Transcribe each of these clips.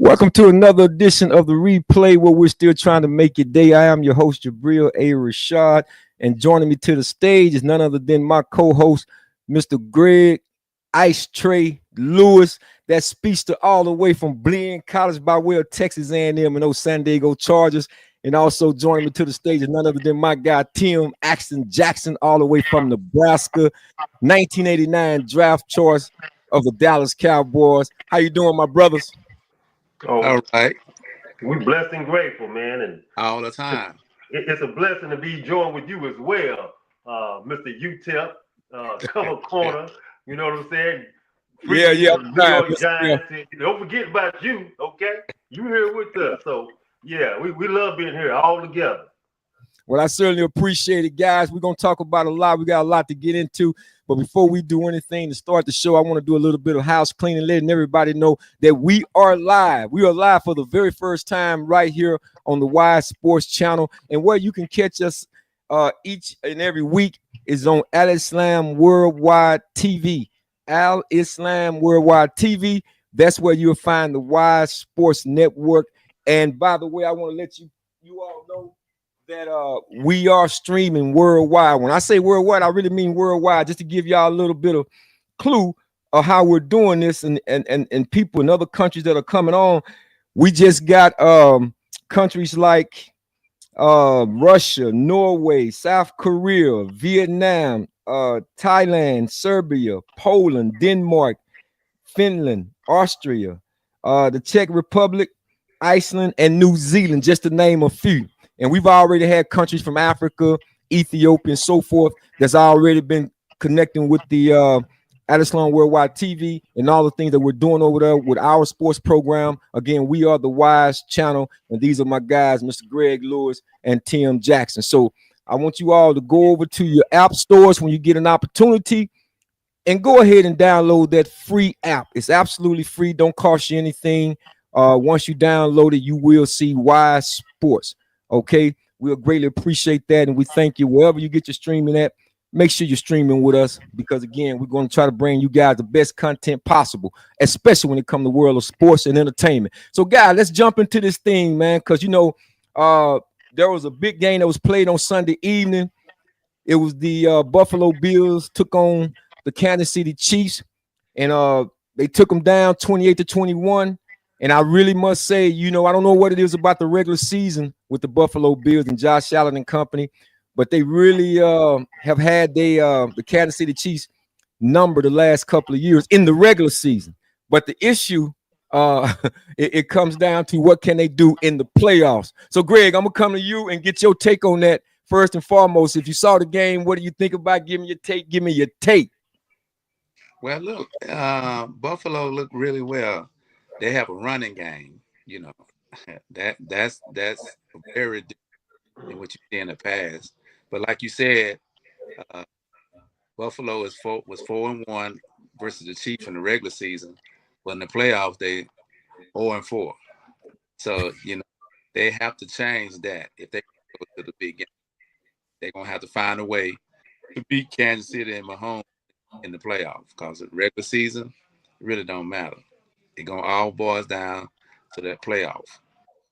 Welcome to another edition of the replay where we're still trying to make it day. I am your host, Jabril A. Rashad, and joining me to the stage is none other than my co-host, Mr. Greg Ice Tray Lewis, that speedster all the way from Blaine College by way of Texas A&M and those San Diego Chargers. And also joining me to the stage is none other than my guy, Tim Axton Jackson, all the way from Nebraska, 1989 draft choice of the Dallas Cowboys. How you doing, my brothers? Oh, All right, we're blessed and grateful, man, and all the time. it's a blessing to be joined with you as well, Mr. UTEP, color corner. You know what I'm saying? Freaking Yeah. New York Giants. Don't forget about you, okay? You here with us, so yeah, we love being here all together. Well, I certainly appreciate it, guys. We're going to talk about a lot. We got a lot to get into. But before we do anything to start the show, I want to do a little bit of house cleaning, letting everybody know that we are live. We are live for the very first time right here on the Wise Sports Channel. And where you can catch us each and every week is on Al Islam Worldwide TV. Al Islam Worldwide TV. That's where you'll find the Wise Sports Network. And by the way, I want to let you all know that we are streaming worldwide. When I say worldwide, I really mean worldwide, just to give y'all a little bit of clue of how we're doing this and people in other countries that are coming on. We just got countries like Russia, Norway, South Korea, Vietnam, Thailand, Serbia, Poland, Denmark, Finland, Austria, the Czech Republic, Iceland, and New Zealand, just to name a few. And we've already had countries from Africa, Ethiopia, and so forth that's already been connecting with the Al Islam Worldwide TV and all the things that we're doing over there with our sports program. Again, we are the Wise Channel, and these are my guys, Mr. Greg Lewis and Tim Jackson. So I want you all to go over to your app stores when you get an opportunity and go ahead and download that free app. It's absolutely free. Don't cost you anything. Once you download it, you will see Wise Sports. Okay, we'll greatly appreciate that, and we thank you wherever you get your streaming at. Make sure you're streaming with us because, again, we're going to try to bring you guys the best content possible, especially when it comes to the world of sports and entertainment. So, guys, let's jump into this thing, man, because, there was a big game that was played on Sunday evening. It was the Buffalo Bills took on the Kansas City Chiefs, and they took them down 28-21. And I really must say, I don't know what it is about the regular season with the Buffalo Bills and Josh Allen and company, but they really have had the Kansas City Chiefs number the last couple of years in the regular season. But the issue, it comes down to what can they do in the playoffs. So, Greg, I'm going to come to you and get your take on that first and foremost. If you saw the game, what do you think about? Give me your take. Give me your take. Well, look, Buffalo looked really well. They have a running game, that's very different than what you see in the past. But like you said, Buffalo was 4-1 versus the Chiefs in the regular season, but in the playoffs they 0-4. So they have to change that if they go to the big game. They're gonna have to find a way to beat Kansas City and Mahomes in the playoffs because the regular season really don't matter. It gonna all boils down to that playoff.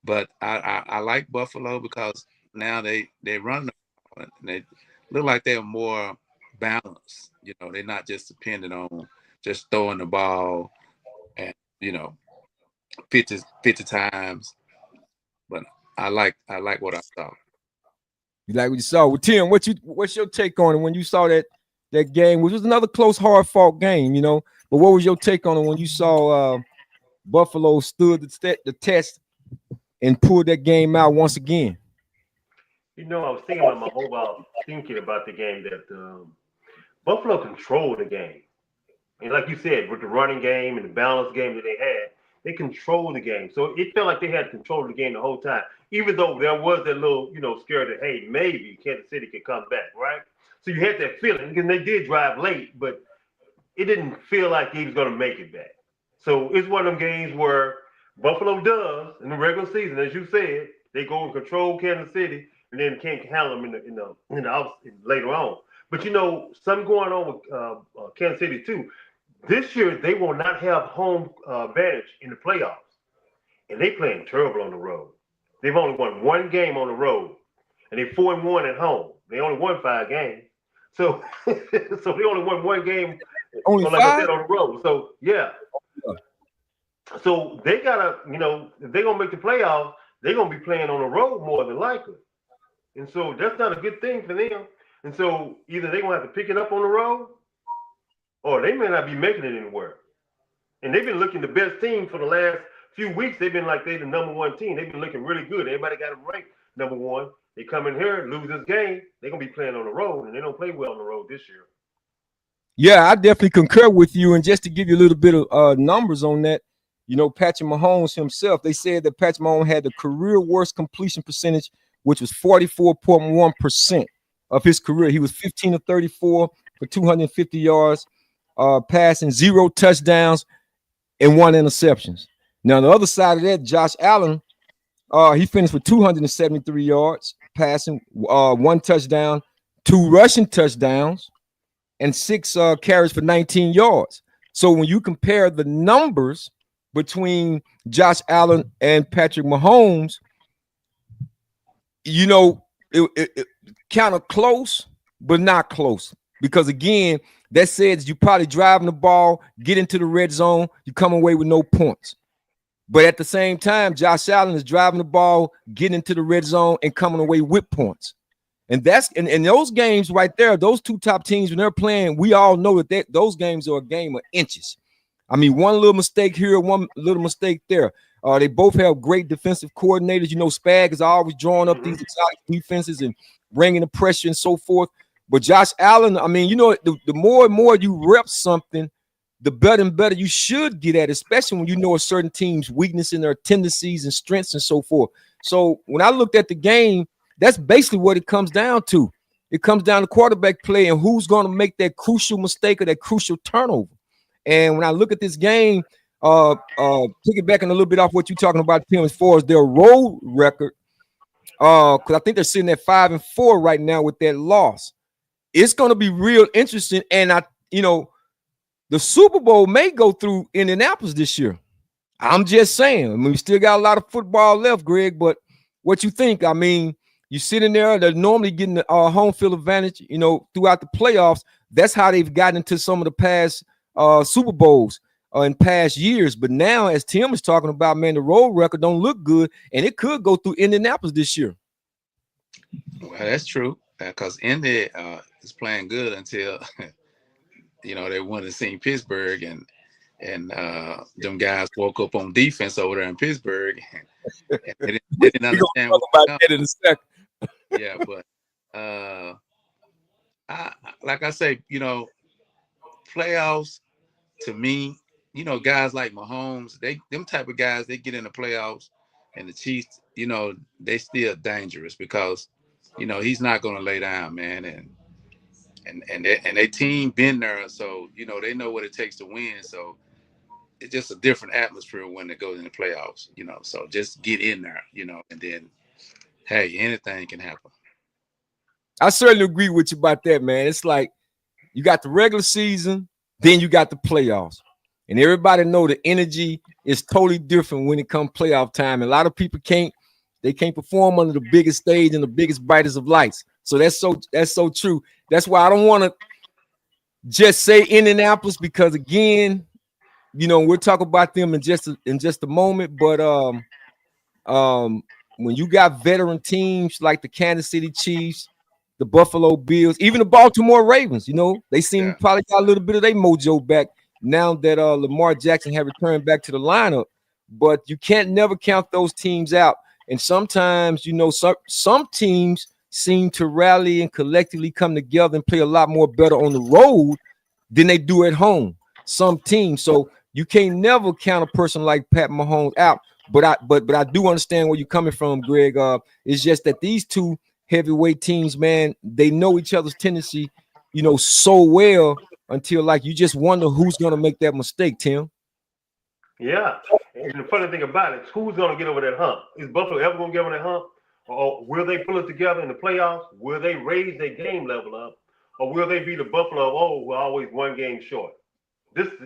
But I like Buffalo because now they run and they look like they're more balanced. They're not just dependent on just throwing the ball and 50 times. But I like what I saw. You like what you saw? Well, Tim, what's your take on it when you saw that game, which was another close, hard-fought game, But what was your take on it when you saw Buffalo stood the test and pulled that game out once again? I was thinking about my whole thinking about the game that Buffalo controlled the game. And like you said, with the running game and the balanced game that they controlled the game. So it felt like they had control of the game the whole time, even though there was that little, scare that, hey, maybe Kansas City could come back, right? So you had that feeling because they did drive late, but it didn't feel like he was going to make it back. So it's one of them games where Buffalo does in the regular season, as you said, they go and control Kansas City, and then can't handle them later on. But something going on with Kansas City too. This year they will not have home advantage in the playoffs, and they playing terrible on the road. They've only won one game on the road, and they're 4-1 at home. They only won 5 games, so so they only won one game. Only like 5? I said, on the road. So yeah. So they gotta, if they're gonna make the playoffs, they're gonna be playing on the road more than likely. And so that's not a good thing for them. And so either they're gonna have to pick it up on the road, or they may not be making it anywhere. And they've been looking the best team for the last few weeks. They've been like they're the number 1 team. They've been looking really good. Everybody got them ranked number 1. They come in here, lose this game, they're gonna be playing on the road, and they don't play well on the road this year. Yeah, I definitely concur with you. And just to give you a little bit of numbers on that, Patrick Mahomes himself, they said that Patrick Mahomes had the career worst completion percentage, which was 44.1% of his career. He was 15 of 34 for 250 yards, passing, 0 touchdowns, and 1 interceptions. Now, on the other side of that, Josh Allen, he finished with 273 yards, passing, 1 touchdown, 2 rushing touchdowns, and 6 carries for 19 yards. So when you compare the numbers between Josh Allen and Patrick Mahomes, it kind of close, but not close. Because again, that says you probably driving the ball, get into the red zone, you come away with no points. But at the same time, Josh Allen is driving the ball, getting into the red zone, and coming away with points. And that's in those games right there, those 2 top teams, when they're playing, we all know that those games are a game of inches. I mean, one little mistake here, one little mistake there. They both have great defensive coordinators. Spag is always drawing up these exotic defenses and bringing the pressure and so forth. But Josh Allen, I mean, the more and more you rep something, the better and better you should get at, especially when you know a certain team's weakness and their tendencies and strengths and so forth. So when I looked at the game, that's basically what it comes down to. It comes down to quarterback play and who's going to make that crucial mistake or that crucial turnover. And when I look at this game, piggybacking a little bit off what you're talking about, Tim, as far as their road record, because I think they're sitting at 5-4 right now with that loss. It's going to be real interesting. And the Super Bowl may go through Indianapolis this year. I'm just saying. I mean, we still got a lot of football left, Greg, but what you think? I mean, you sitting there, they're normally getting the home field advantage, throughout the playoffs. That's how they've gotten into some of the past Super Bowls in past years. But now, as Tim is talking about, man, the road record don't look good, and it could go through Indianapolis this year. Well, that's true, because Indy is playing good until they won to see Pittsburgh, and them guys woke up on defense over there in Pittsburgh. And they didn't understand what was going on. In a second. Yeah, but like I say, playoffs to me, guys like Mahomes, them type of guys, they get in the playoffs, and the Chiefs, they still dangerous because, he's not going to lay down, man, and their team been there, so they know what it takes to win. So it's just a different atmosphere when it goes in the playoffs, So just get in there, and then, hey, anything can happen. I certainly agree with you about that, man. It's like you got the regular season, then you got the playoffs. And everybody know the energy is totally different when it comes playoff time. And a lot of people can't perform under the biggest stage and the biggest brightest of lights. So that's so true. That's why I don't want to just say Indianapolis, because again, we'll talk about them in just a moment. But when you got veteran teams like the Kansas City Chiefs, the Buffalo Bills, even the Baltimore Ravens, they seem probably got a little bit of their mojo back now that Lamar Jackson have returned back to the lineup. But you can't never count those teams out. And sometimes, some teams seem to rally and collectively come together and play a lot more better on the road than they do at home. Some teams. So you can't never count a person like Pat Mahomes out. But I do understand where you're coming from, Greg. It's just that these two heavyweight teams, man, they know each other's tendency, so well until like you just wonder who's going to make that mistake, Tim. Yeah. And the funny thing about it is who's going to get over that hump? Is Buffalo ever going to get over that hump? Or will they pull it together in the playoffs? Will they raise their game level up? Or will they be the Buffalo, we're always one game short?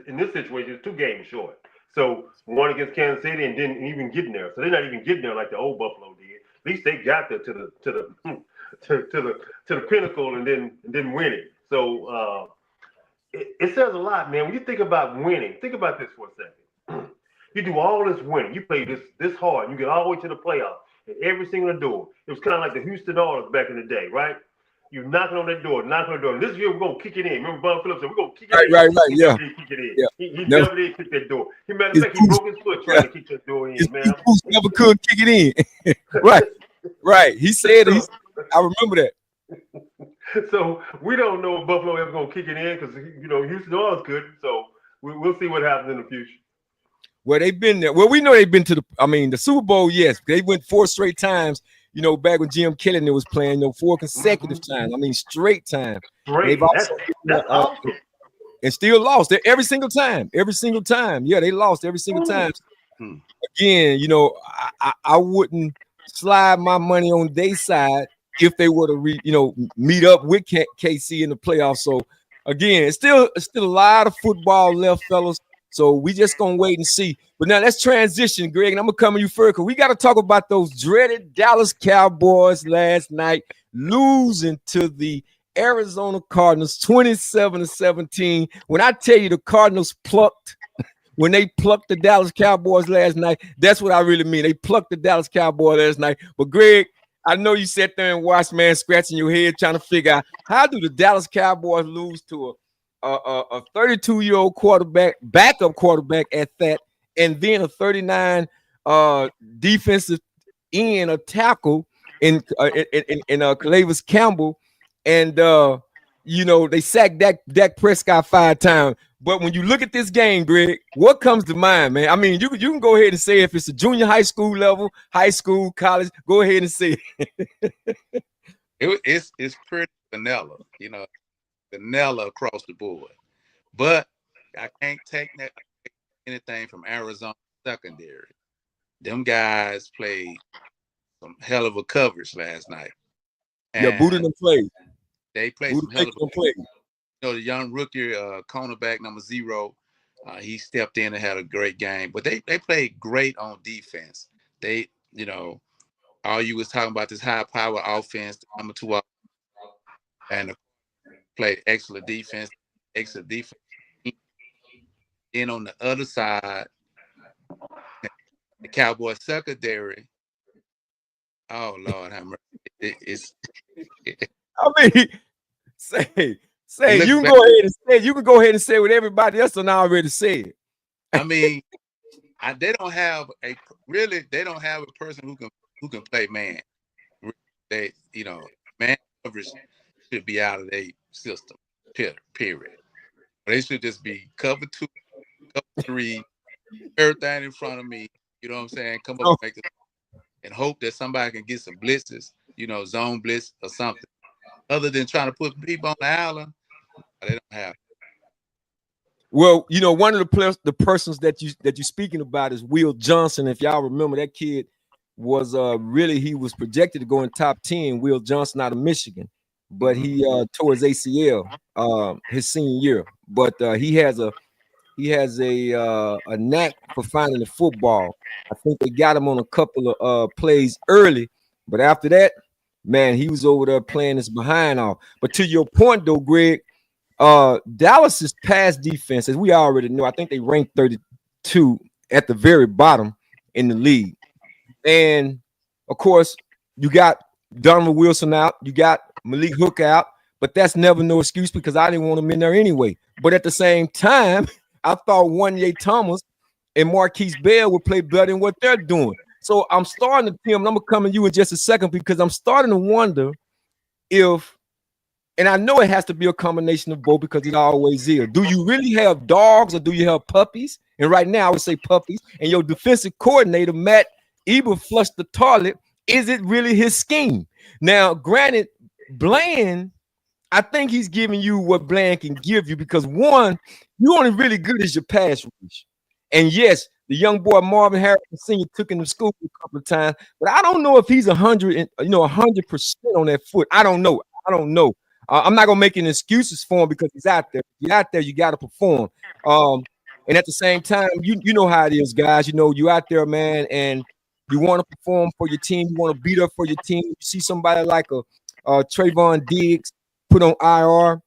In this situation, it's 2 games short. So won against Kansas City and didn't even get in there. So they're not even getting there like the old Buffalo did. At least they got there to the pinnacle and then win it. So it says a lot, man. When you think about winning, think about this for a second. You do all this winning. You play this hard. You get all the way to the playoffs and every single door. It was kind of like the Houston Oilers back in the day, right? You're knocking on that door, knocking on the door. And this year we're gonna kick it in. Remember Bob Phillips said we're gonna kick it in. Right, He yeah. never did kick it in. Yeah. He never did kick that door. He matter of fact, he Goose- broke his foot trying to kick that door in, man. Goose never could kick it in. Right. He said I remember that. So we don't know if Buffalo ever gonna kick it in because Houston Oilers couldn't. So we'll see what happens in the future. Well, they've been there. Well, we know they've been to the Super Bowl. Yes, they went 4 straight times. Back when Jim Kelly was playing, 4 consecutive times. I mean, straight time. Straight. That's awesome. And still lost every single time. Every single time. Yeah, they lost every single time. Again, I wouldn't slide my money on their side if they were to meet up with KC in the playoffs. So again, it's still a lot of football left, fellas. So we just gonna wait and see. But now let's transition, Greg, and I'm gonna come to you first because we got to talk about those dreaded Dallas Cowboys last night losing to the Arizona Cardinals 27-17. When I tell you the Cardinals plucked, when they plucked the Dallas Cowboys last night, that's what I really mean. They plucked the Dallas Cowboys last night. But Greg, I know you sat there and watched, man, scratching your head trying to figure out how do the Dallas Cowboys lose to a 32-year-old backup quarterback at that, and then a 39 defensive end, a tackle in Calais Campbell, and they sacked Dak Prescott 5 times. But when you look at this game, Greg, what comes to mind, man? I mean, you can go ahead and say if it's a junior high school level, high school, college, go ahead and say it. It's pretty vanilla, vanilla across the board. But I can't take anything from Arizona secondary. Them guys played some hell of a coverage last night. Yeah, Buda done played. They played some hell of a play. The young rookie cornerback number 0, he stepped in and had a great game. But they played great on defense. They, all you was talking about this high power offense, number 2, and played excellent defense. Then on the other side, the Cowboys secondary. Oh Lord, have mercy! I mean, say you can go ahead and say you can go ahead and say what everybody else done already said. I mean, they don't have a person who can play man. They man coverage should be out of their system. Period. They should just be cover 2, cover 3, everything in front of me. You know what I'm saying? Come up and make it, and hope that somebody can get some blitzes. Zone blitz or something. Other than trying to put people on the island, they don't have. Well, one of the persons that you're speaking about is Will Johnson. If y'all remember, that kid was he was projected to go in top 10. Will Johnson out of Michigan, but he tore his ACL his senior year. But he has a knack for finding the football. I think they got him on a couple of plays early, but after that, man, he was over there playing his behind off. But to your point, though, Greg, Dallas's pass defense, as we already know, I think they ranked 32 at the very bottom in the league. And of course, you got Donovan Wilson out, you got Malik Hook out, but that's never no excuse because I didn't want him in there anyway. But at the same time, I thought Wanye Thomas and Marquise Bell would play better than what they're doing. So I'm starting to, Tim, and I'm gonna come to you in just a second because I'm starting to wonder if, and I know it has to be a combination of both because it always is. Do you really have dogs or do you have puppies? And right now I would say puppies. And your defensive coordinator, Matt Eber, flushed the toilet. Is it really his scheme? Now, granted, Bland, I think he's giving you what Bland can give you because one, you're only really good as your pass rush. And yes, the young boy Marvin Harrison Sr. took him to school a couple of times, but I don't know if he's 100% on that foot. I don't know. I'm not gonna make any excuses for him because he's out there. If you're out there, you got to perform. And at the same time, you know how it is, guys. You know, you out there, man, and you want to perform for your team. You want to beat up for your team. You see somebody like a Trayvon Diggs put on IR.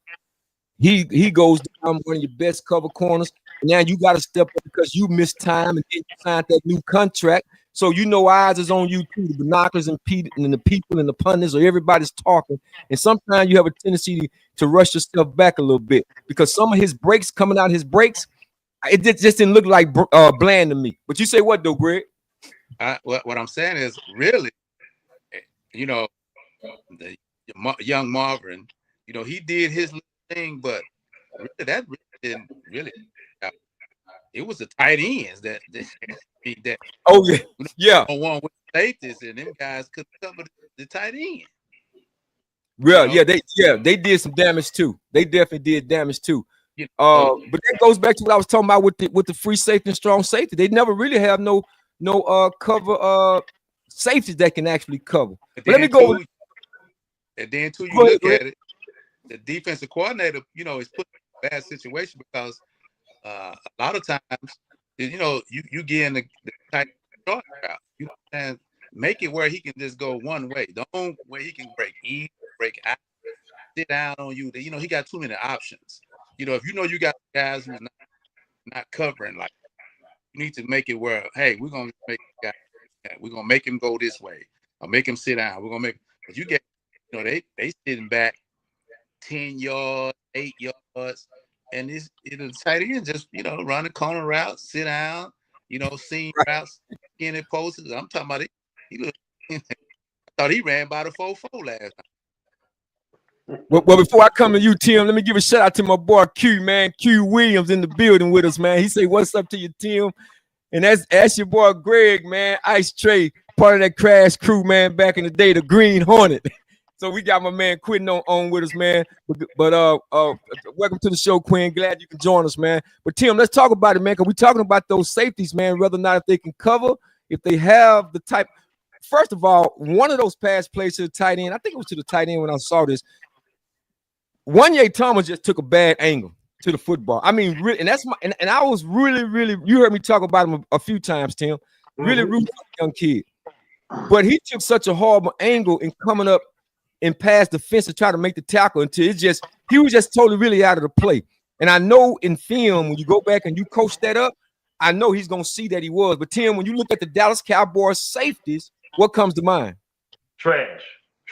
He goes down one of your best cover corners. And now you got to step up because you missed time and then you signed that new contract. So you know eyes is on you too. The binoculars and the people and the pundits or everybody's talking. And sometimes you have a tendency to rush yourself back a little bit because some of his breaks coming out, it just didn't look like Bland to me. But you say what though, Greg? What I'm saying is really, you know, the young Marvin, you know, he did his thing, but really, that really didn't really. It was the tight ends that oh yeah one with safeties, and them guys could cover the tight end. Well, you know? they did some damage too. They definitely did damage too. You know, but that goes back to what I was talking about with the free safety and strong safety. They never really have no cover safeties that can actually cover. But let me go. And then too, you look at it, the defensive coordinator, you know, is put in a bad situation because a lot of times, you know, you get in the tight short route. You can make it where he can just go one way. Don't where he can break in, break out, sit down on you. You know, he got too many options. You know, if you know you got guys who's not covering, like you need to make it where, hey, we're gonna make him go this way, or make him sit down. We're gonna make. But you get, you know, they sitting back 10 yards, 8 yards. And the tight end just, you know, run the corner route, sit down, you know, seam routes, in it posts. I'm talking about it. I thought he ran by the 4-4 last time. Well, before I come to you, Tim, let me give a shout out to my boy Q, man. Q Williams in the building with us, man. He say, "What's up to you, Tim?" And that's your boy Greg, man. Ice Trey, part of that Crash crew, man. Back in the day, the Green Hornet. So we got my man Quentin on with us, man. But welcome to the show, Quinn. Glad you can join us, man. But Tim, let's talk about it, man. Because we're talking about those safeties, man. Whether or not if they can cover, if they have the type. First of all, one of those pass plays to the tight end. I think it was to the tight end when I saw this. Wanye Thomas just took a bad angle to the football. I mean, really, and that's and I was really. You heard me talk about him a few times, Tim. Really rooting for the young kid, but he took such a horrible angle in coming up and past the fence to try to make the tackle until he was just totally really out of the play. And I know in film, when you go back and you coach that up, I know he's going to see that he was. But Tim, when you look at the Dallas Cowboys safeties, what comes to mind? Trash.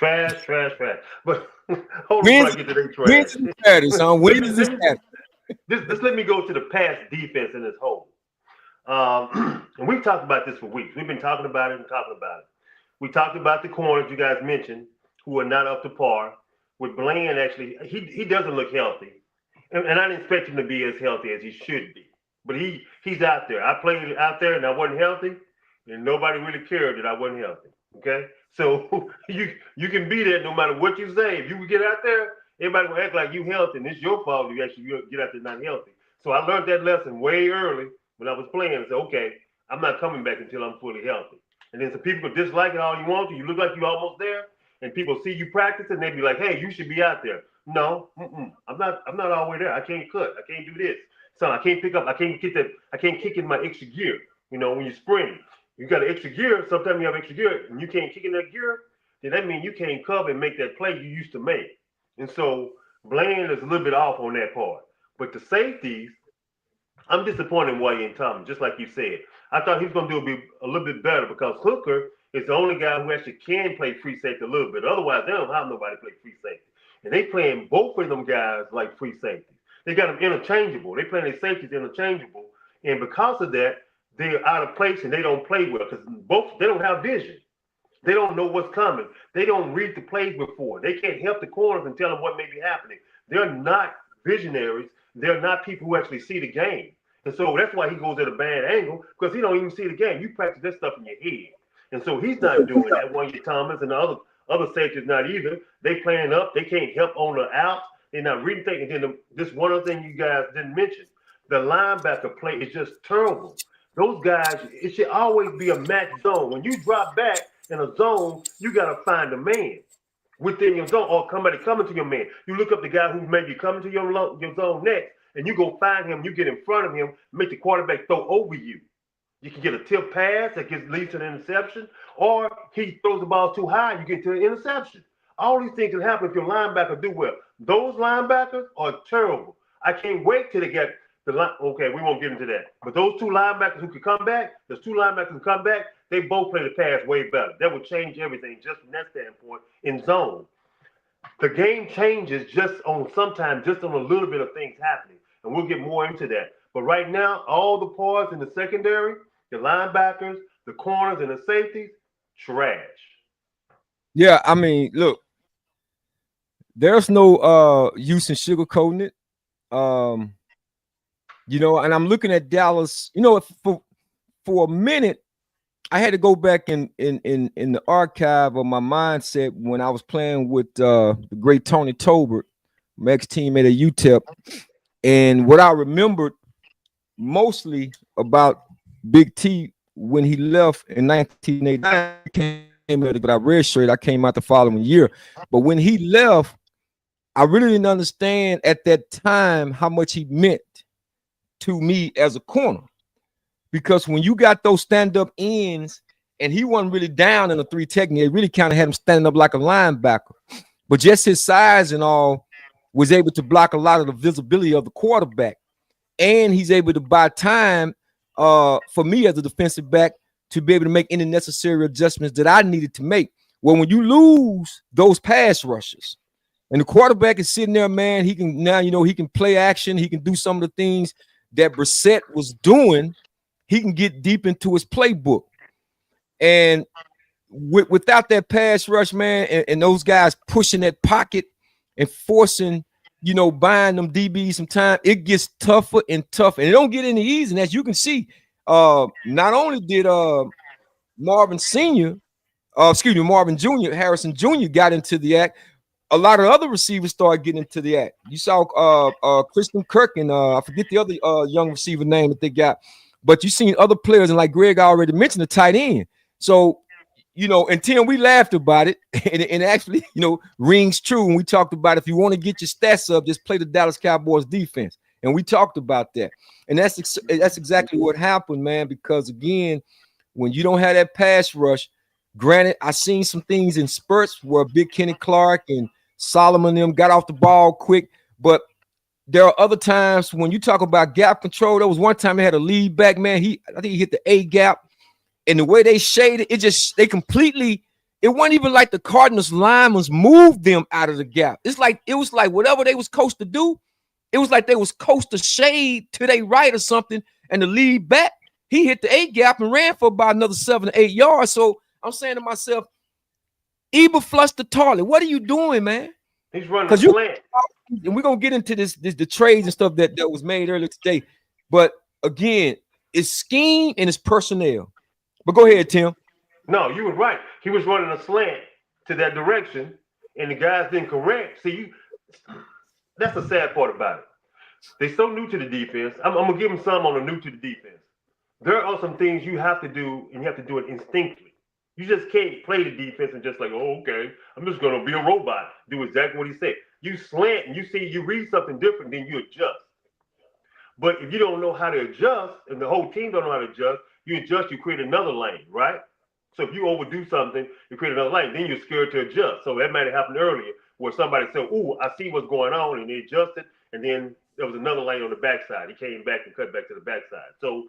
But hold on before I get to that trash. When's this Saturday, son? When is this Saturday? Just let me go to the pass defense in this whole. And we've talked about this for weeks. We've been talking about it. We talked about the corners you guys mentioned, who are not up to par. With Bland, actually, he doesn't look healthy. And I didn't expect him to be as healthy as he should be. But he's out there. I played out there and I wasn't healthy, and nobody really cared that I wasn't healthy. Okay? So you can be there no matter what you say. If you get out there, everybody will act like you healthy, and it's your fault if you actually get out there not healthy. So I learned that lesson way early when I was playing. I said, okay, I'm not coming back until I'm fully healthy. And then some people dislike it all you want to. You look like you're almost there. And people see you practice and they be like, hey, you should be out there. No, I'm not all the way there. I can't cut. I can't do this. So I can't pick up. I can't kick in my extra gear. You know, when you sprint, you got an extra gear. Sometimes you have extra gear and you can't kick in that gear. Then that means you can't cover and make that play you used to make. And so Bland is a little bit off on that part. But the safeties, I'm disappointed in Wanye Thomas, just like you said. I thought he was going to do a little bit better because Hooker is the only guy who actually can play free safety a little bit. Otherwise, they don't have nobody play free safety. And they playing both of them guys like free safety. They got them interchangeable. They playing their safeties interchangeable. And because of that, they're out of place and they don't play well because they don't have vision. They don't know what's coming. They don't read the plays before. They can't help the corners and tell them what may be happening. They're not visionaries. They're not people who actually see the game. And so that's why he goes at a bad angle because he don't even see the game. You practice that stuff in your head. And so he's not doing that. Wanye Thomas and the other safeties not either. They playing up. They can't help on the out. They're not reading things. And then this one other thing you guys didn't mention. The linebacker play is just terrible. Those guys, it should always be a match zone. When you drop back in a zone, you got to find a man within your zone or somebody coming to your man. You look up the guy who may be coming to your zone next, and you go find him, you get in front of him, make the quarterback throw over you. You can get a tip pass that leads to an interception, or he throws the ball too high, you get to an interception. All these things can happen if your linebacker do well. Those linebackers are terrible. I can't wait till they get the line. Okay, we won't get into that. But those two linebackers who can come back, they both play the pass way better. That would change everything just from that standpoint in zone. The game changes sometimes just on a little bit of things happening, and we'll get more into that. But right now, all the parts in the secondary, the linebackers, the corners, and the safeties, trash. Yeah, I mean, look, there's no use in sugarcoating it. You know, and I'm looking at Dallas, you know, for a minute, I had to go back in the archive of my mindset when I was playing with the great Tony Tolbert, my ex-teammate at UTEP. And what I remembered mostly about Big T when he left in 1989, but I redshirted, I came out the following year. But when he left, I really didn't understand at that time how much he meant to me as a corner. Because when you got those stand-up ends, and he wasn't really down in a 3 technique, it really kind of had him standing up like a linebacker. But just his size and all was able to block a lot of the visibility of the quarterback. And he's able to buy time for me as a defensive back to be able to make any necessary adjustments that I needed to make. Well, when you lose those pass rushes, and the quarterback is sitting there, man, he can now, you know, he can play action. He can do some of the things that Brissett was doing. He can get deep into his playbook. And without that pass rush, man, and those guys pushing that pocket and forcing, you know, buying them DBs some time, it gets tougher and tougher. And it don't get any easier. And as you can see, not only did Marvin Jr., Harrison Jr. got into the act, a lot of other receivers started getting into the act. You saw Christian Kirk and I forget the other young receiver name that they got. But you seen other players, and like Greg already mentioned, the tight end. So, you know, and Tim, we laughed about it, and actually, you know, rings true when we talked about if you want to get your stats up, just play the Dallas Cowboys defense. And we talked about that. And that's exactly what happened, man, because, again, when you don't have that pass rush, granted, I seen some things in spurts where Big Kenny Clark and Solomon and them got off the ball quick, but there are other times when you talk about gap control. There was one time they had a lead back, man. I think he hit the A gap, and the way they shaded it, it wasn't even like the Cardinals linemen moved them out of the gap. It was like whatever they was coached to do, it was like they was coached to shade to their right or something, and the lead back, he hit the A gap and ran for about another 7 to 8 yards. So I'm saying to myself, Eberflus the Tarlet, what are you doing, man? He's running a slant. And we're gonna get into the trades and stuff that was made earlier today. But again, it's scheme and it's personnel. But go ahead, Tim. No, you were right. He was running a slant to that direction, and the guys didn't correct. See, that's the sad part about it. They're so new to the defense. I'm gonna give them some on the new to the defense. There are some things you have to do, and you have to do it instinctively. You just can't play the defense and just like, oh, okay, I'm just going to be a robot. Do exactly what he said. You slant and you read something different, then you adjust. But if you don't know how to adjust, and the whole team don't know how to adjust, you create another lane, right? So if you overdo something, you create another lane, then you're scared to adjust. So that might have happened earlier where somebody said, ooh, I see what's going on, and they adjusted, and then there was another lane on the backside. He came back and cut back to the backside. So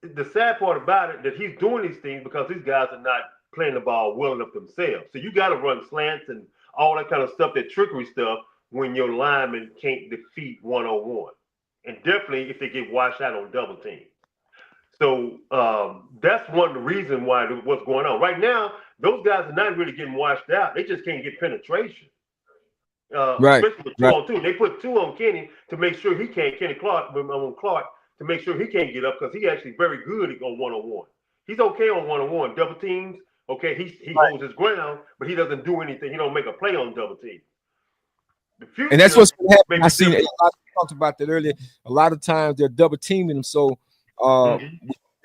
the sad part about it that he's doing these things because these guys are not playing the ball well enough themselves. So you got to run slants and all that kind of stuff, that trickery stuff, when your linemen can't defeat one-on-one. And definitely if they get washed out on double team. So that's one of the reasons why what's going on. Right now, those guys are not really getting washed out. They just can't get penetration. Right. Especially with 2 on 2. They put 2 on Kenny to make sure he can't, Clark, to make sure he can't get up because he's actually very good on one-on-one. He's okay on one-on-one. Double teams, okay, he holds his ground, but he doesn't do anything. He don't make a play on double team. And that's what's going to happen. I seen it. I talked about that earlier. A lot of times they're double teaming them. So with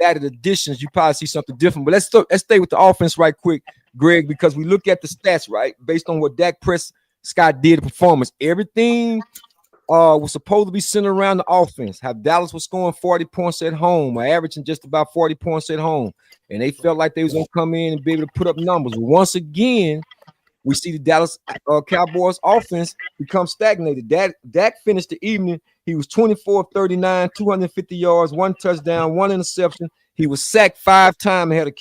added additions, you probably see something different. But let's stay with the offense right quick, Greg, because we look at the stats, right, based on what Dak Prescott did, performance. Everything was supposed to be centered around the offense. How Dallas was scoring 40 points at home, or averaging just about 40 points at home, and they felt like they was gonna come in and be able to put up numbers. Once again, we see the Dallas Cowboys offense become stagnated. Dak finished the evening. He was 24 of 39, 250 yards, 1 touchdown, 1 interception. He was sacked 5 times and had a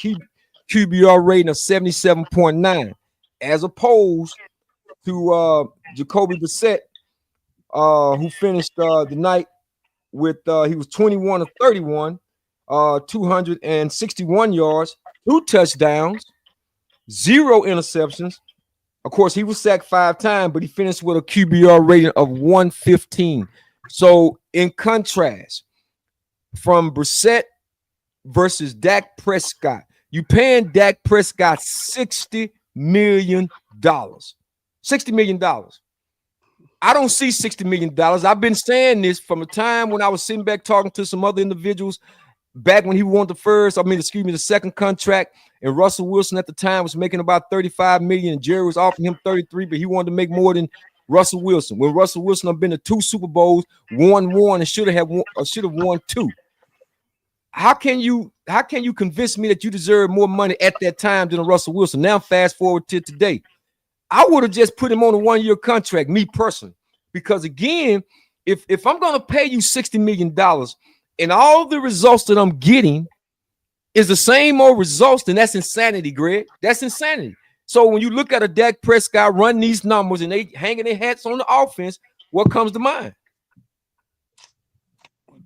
QBR rating of 77.9, as opposed to Jacoby Brissett, who finished the night with he was 21 of 31, 261 yards, 2 touchdowns, 0 interceptions. Of course, he was sacked 5 times, but he finished with a QBR rating of 115. So, in contrast, from Brissett versus Dak Prescott, you paying Dak Prescott $60 million. $60 million. I don't see $60 million. I've been saying this from the time when I was sitting back talking to some other individuals back when he won the second contract, and Russell Wilson at the time was making about $35 million, and Jerry was offering him 33, but he wanted to make more than Russell Wilson. When Russell Wilson had been to 2 Super Bowls, won 1, and should have won 2. How can you convince me that you deserve more money at that time than Russell Wilson? Now fast forward to today. I would have just put him on a 1-year contract, me personally, because again, if I'm going to pay you $60 million and all the results that I'm getting is the same old results, then that's insanity, Greg. That's insanity. So when you look at a Dak Prescott run these numbers and they hanging their hats on the offense, what comes to mind?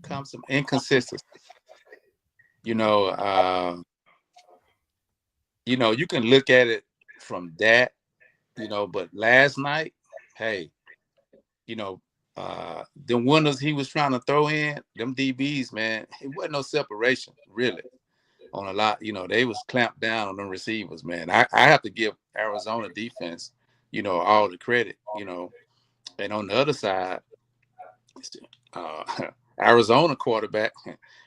Comes some inconsistency. You can look at it from that, but last night, hey, the winners he was trying to throw in, them DBs, man, it wasn't no separation, really, on a lot. They was clamped down on them receivers, man. I have to give Arizona defense, all the credit, and on the other side, Arizona quarterback,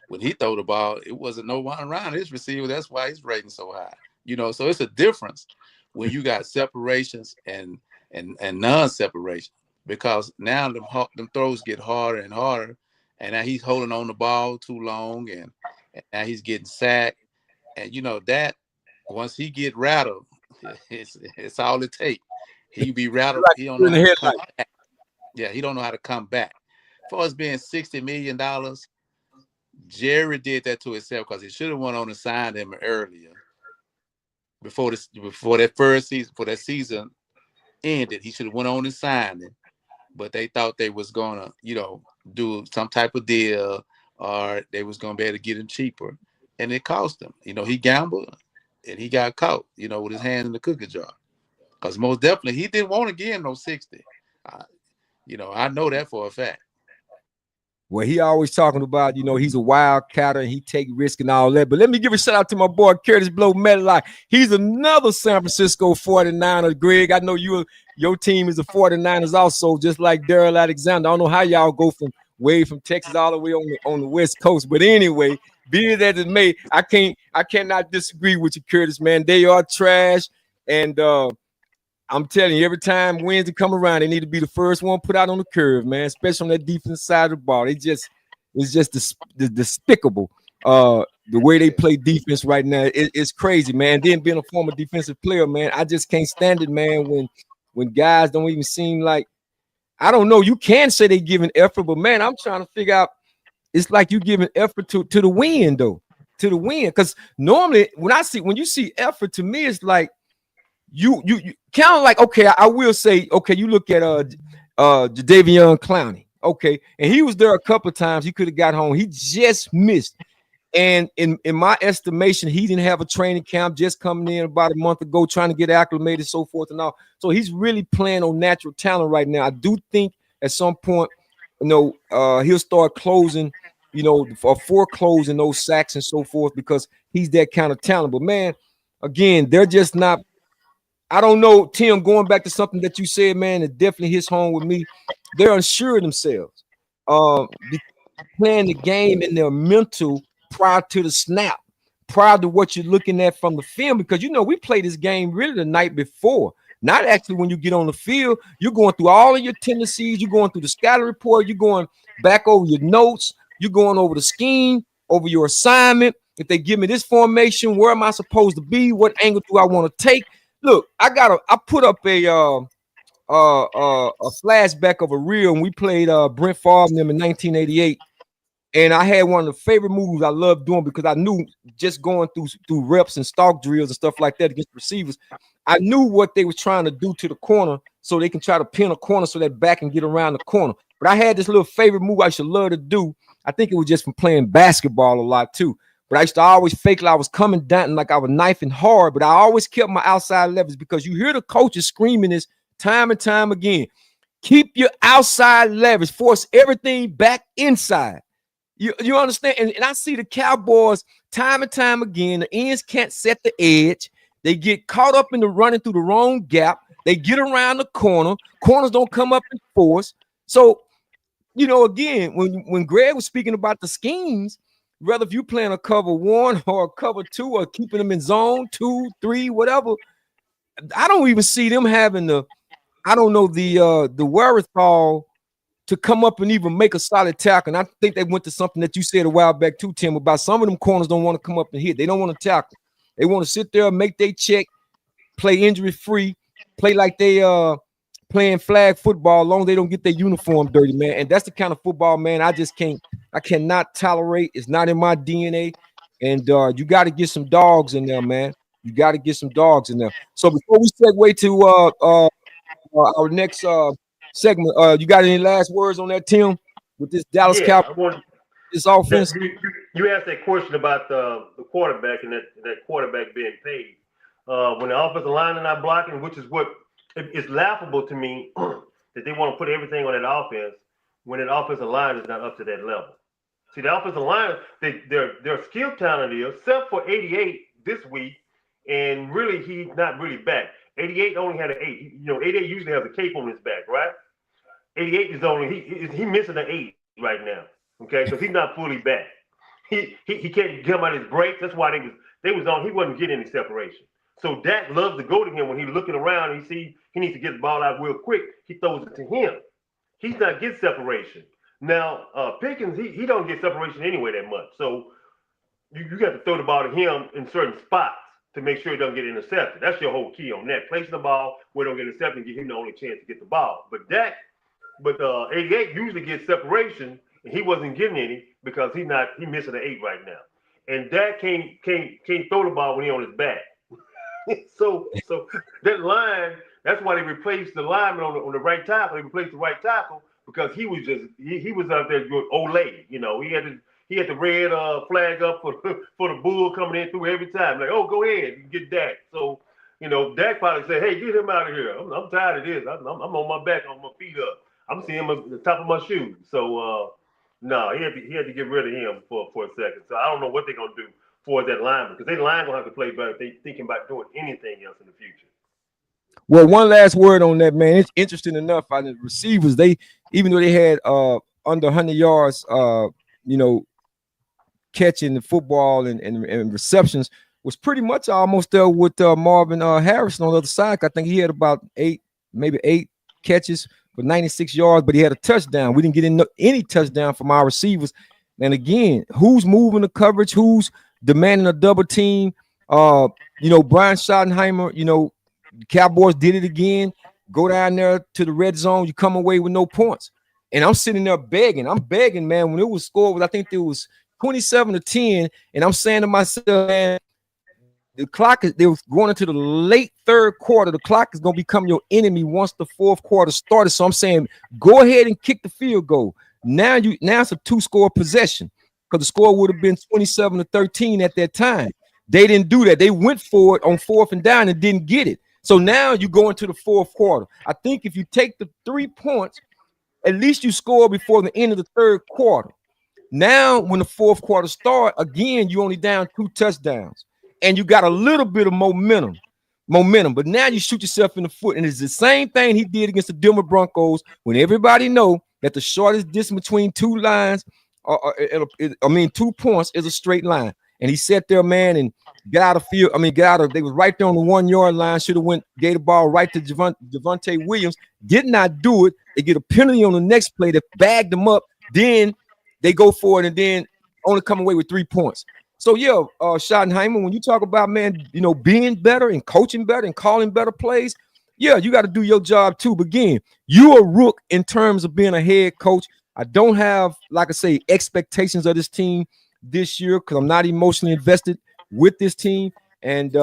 when he threw the ball, it wasn't no one around his receiver. That's why he's rating so high. So it's a difference when you got separations and non-separation, because now them throws get harder and harder, and now he's holding on the ball too long, and now he's getting sacked. And that once he get rattled, it's all it takes. He be rattled. He don't know how to come back. Yeah, he don't know how to come back. As far as being $60 million, Jerry did that to himself, because he should have went on and signed him earlier, before that first season, before that season ended. He should have went on and signed him, but they thought they was gonna, do some type of deal, or they was gonna be able to get him cheaper, and it cost him. He gambled and he got caught, with his hand in the cookie jar, because most definitely he didn't want to give him no 60. I know that for a fact. Well, he always talking about, he's a wildcatter and he take risk and all that. But let me give a shout out to my boy Curtis Blow Medlock. He's another San Francisco 49er. Greg, I know your team is the 49ers also, just like Daryl Alexander. I don't know how y'all go from Texas all the way on the West Coast. But anyway, be it as it may, I cannot disagree with you, Curtis, man. They are trash. And I'm telling you, every time Wednesday come around, they need to be the first one put out on the curve, man, especially on that defense side of the ball. It's just despicable the way they play defense right now. It's crazy, man. Then being a former defensive player, man, I just can't stand it, man, when guys don't even seem like, I don't know, you can say they giving effort, but man, I'm trying to figure out, it's like you giving effort to the win, though, to the win. Because normally when you see effort, to me, it's like, you kind of like, okay, I will say, okay, you look at Jadeveon Clowney, okay, and he was there a couple of times. He could have got home. He just missed. And in my estimation, he didn't have a training camp, just coming in about a month ago, trying to get acclimated, so forth and all. So he's really playing on natural talent right now. I do think at some point, he'll start closing, or foreclosing those sacks and so forth, because he's that kind of talent. But man, again, they're just not. I don't know, Tim, going back to something that you said, man, it definitely hits home with me. They're unsure of themselves. Playing the game in their mental prior to the snap, prior to what you're looking at from the film, because we played this game really the night before. Not actually when you get on the field, you're going through all of your tendencies, you're going through the scatter report, you're going back over your notes, you're going over the scheme, over your assignment. If they give me this formation, where am I supposed to be? What angle do I want to take? Look, I put up a flashback of a reel when we played Brent Favre and them in 1988. And I had one of the favorite moves I loved doing because I knew just going through reps and stalk drills and stuff like that against receivers, I knew what they were trying to do to the corner so they can try to pin a corner so that back can get around the corner. But I had this little favorite move I used to love to do. I think it was just from playing basketball a lot too. But I used to always fake like I was coming down like I was knifing hard, but I always kept my outside leverage because you hear the coaches screaming this time and time again. Keep your outside leverage, force everything back inside. You understand? And I see the Cowboys time and time again. The ends can't set the edge. They get caught up in the running through the wrong gap. They get around the corner. Corners don't come up in force. So, again, when Greg was speaking about the schemes, whether if you playing a cover 1 or a cover 2 or keeping them in zone 2, 3, whatever, I don't even see them having the wherewithal to come up and even make a solid tackle. And I think they went to something that you said a while back too, Tim, about some of them corners don't want to come up and hit. They don't want to tackle. They want to sit there, make their check, play injury-free, play like they playing flag football as long as they don't get their uniform dirty, man. And that's the kind of football, man, I cannot tolerate. It's not in my DNA. And you got to get some dogs in there, man. You got to get some dogs in there. So before we segue to our next segment, you got any last words on that, Tim, with this Dallas Cowboys, this offense? You asked that question about the quarterback and that quarterback being paid. When the offensive line is not blocking, which is what it's laughable to me that they want to put everything on that offense when that offensive line is not up to that level. See, the offensive line, their skill talent is, except for 88 this week, and really he's not really back. 88 only had an 8. 88 usually has a cape on his back, right? 88 is only he missing an 8 right now. Okay, because he's not fully back. He can't come out his breaks. That's why he wasn't getting any separation. So Dak loves to go to him when he's looking around and he sees he needs to get the ball out real quick. He throws it to him. He's not getting separation. Now Pickens, he don't get separation anyway that much. So you got to throw the ball to him in certain spots to make sure it doesn't get intercepted. That's your whole key on that. Placing the ball where it don't get intercepted and give him the only chance to get the ball. But 88 usually gets separation, and he wasn't getting any because he's missing an 8 right now. And Dak can't throw the ball when he's on his back. so that line, that's why they replaced the lineman on the right tackle. They replaced the right tackle because he was out there doing Olay. He had the red flag up for the bull coming in through every time. Like, oh, go ahead, you get Dak. So, Dak probably said, hey, get him out of here. I'm tired of this. I'm on my back, on my feet up. I'm seeing him at the top of my shoes. So, no, he had to get rid of him for a second. So I don't know what they're going to do for that lineman because their line going to have to play better if they're thinking about doing anything else in the future. Well, one last word on that, man. It's interesting enough. The receivers, even though they had under 100 yards, catching the football and receptions, was pretty much almost there with Marvin Harrison on the other side. I think he had about 8 catches for 96 yards, but he had a touchdown. We didn't get any touchdown from our receivers. And again, who's moving the coverage? Who's demanding a double team? Brian Schottenheimer, the Cowboys did it again. Go down there to the red zone, you come away with no points. And I'm sitting there begging. I'm begging, man. When it was scored, I think it was 27-10, and I'm saying to myself, man, they was going into the late third quarter. The clock is going to become your enemy once the fourth quarter started. So I'm saying, go ahead and kick the field goal. Now it's a 2-score possession because the score would have been 27-13 at that time. They didn't do that. They went for it on 4th and down and didn't get it. So now you go into the fourth quarter. I think if you take the 3 points, at least you score before the end of the third quarter. Now, when the fourth quarter starts, again, you only down 2 touchdowns. And you got a little bit of momentum. But now you shoot yourself in the foot. And it's the same thing he did against the Denver Broncos when everybody know that the shortest distance between 2 lines, 2 points is a straight line. and he sat there, man, and got out of field. I mean, got out of. They was right there on the 1 yard line. Should have went, gave the ball right to Javonte Williams. Did not do it. They get a penalty on the next play that bagged them up. Then they go for it, and then only come away with 3 points. So yeah, Schottenheimer, when you talk about, man, you know, being better and coaching better and calling better plays, yeah, you got to do your job too. But again, you a rook in terms of being a head coach. I don't have, like I say, expectations of this team this year because I'm not emotionally invested with this team, and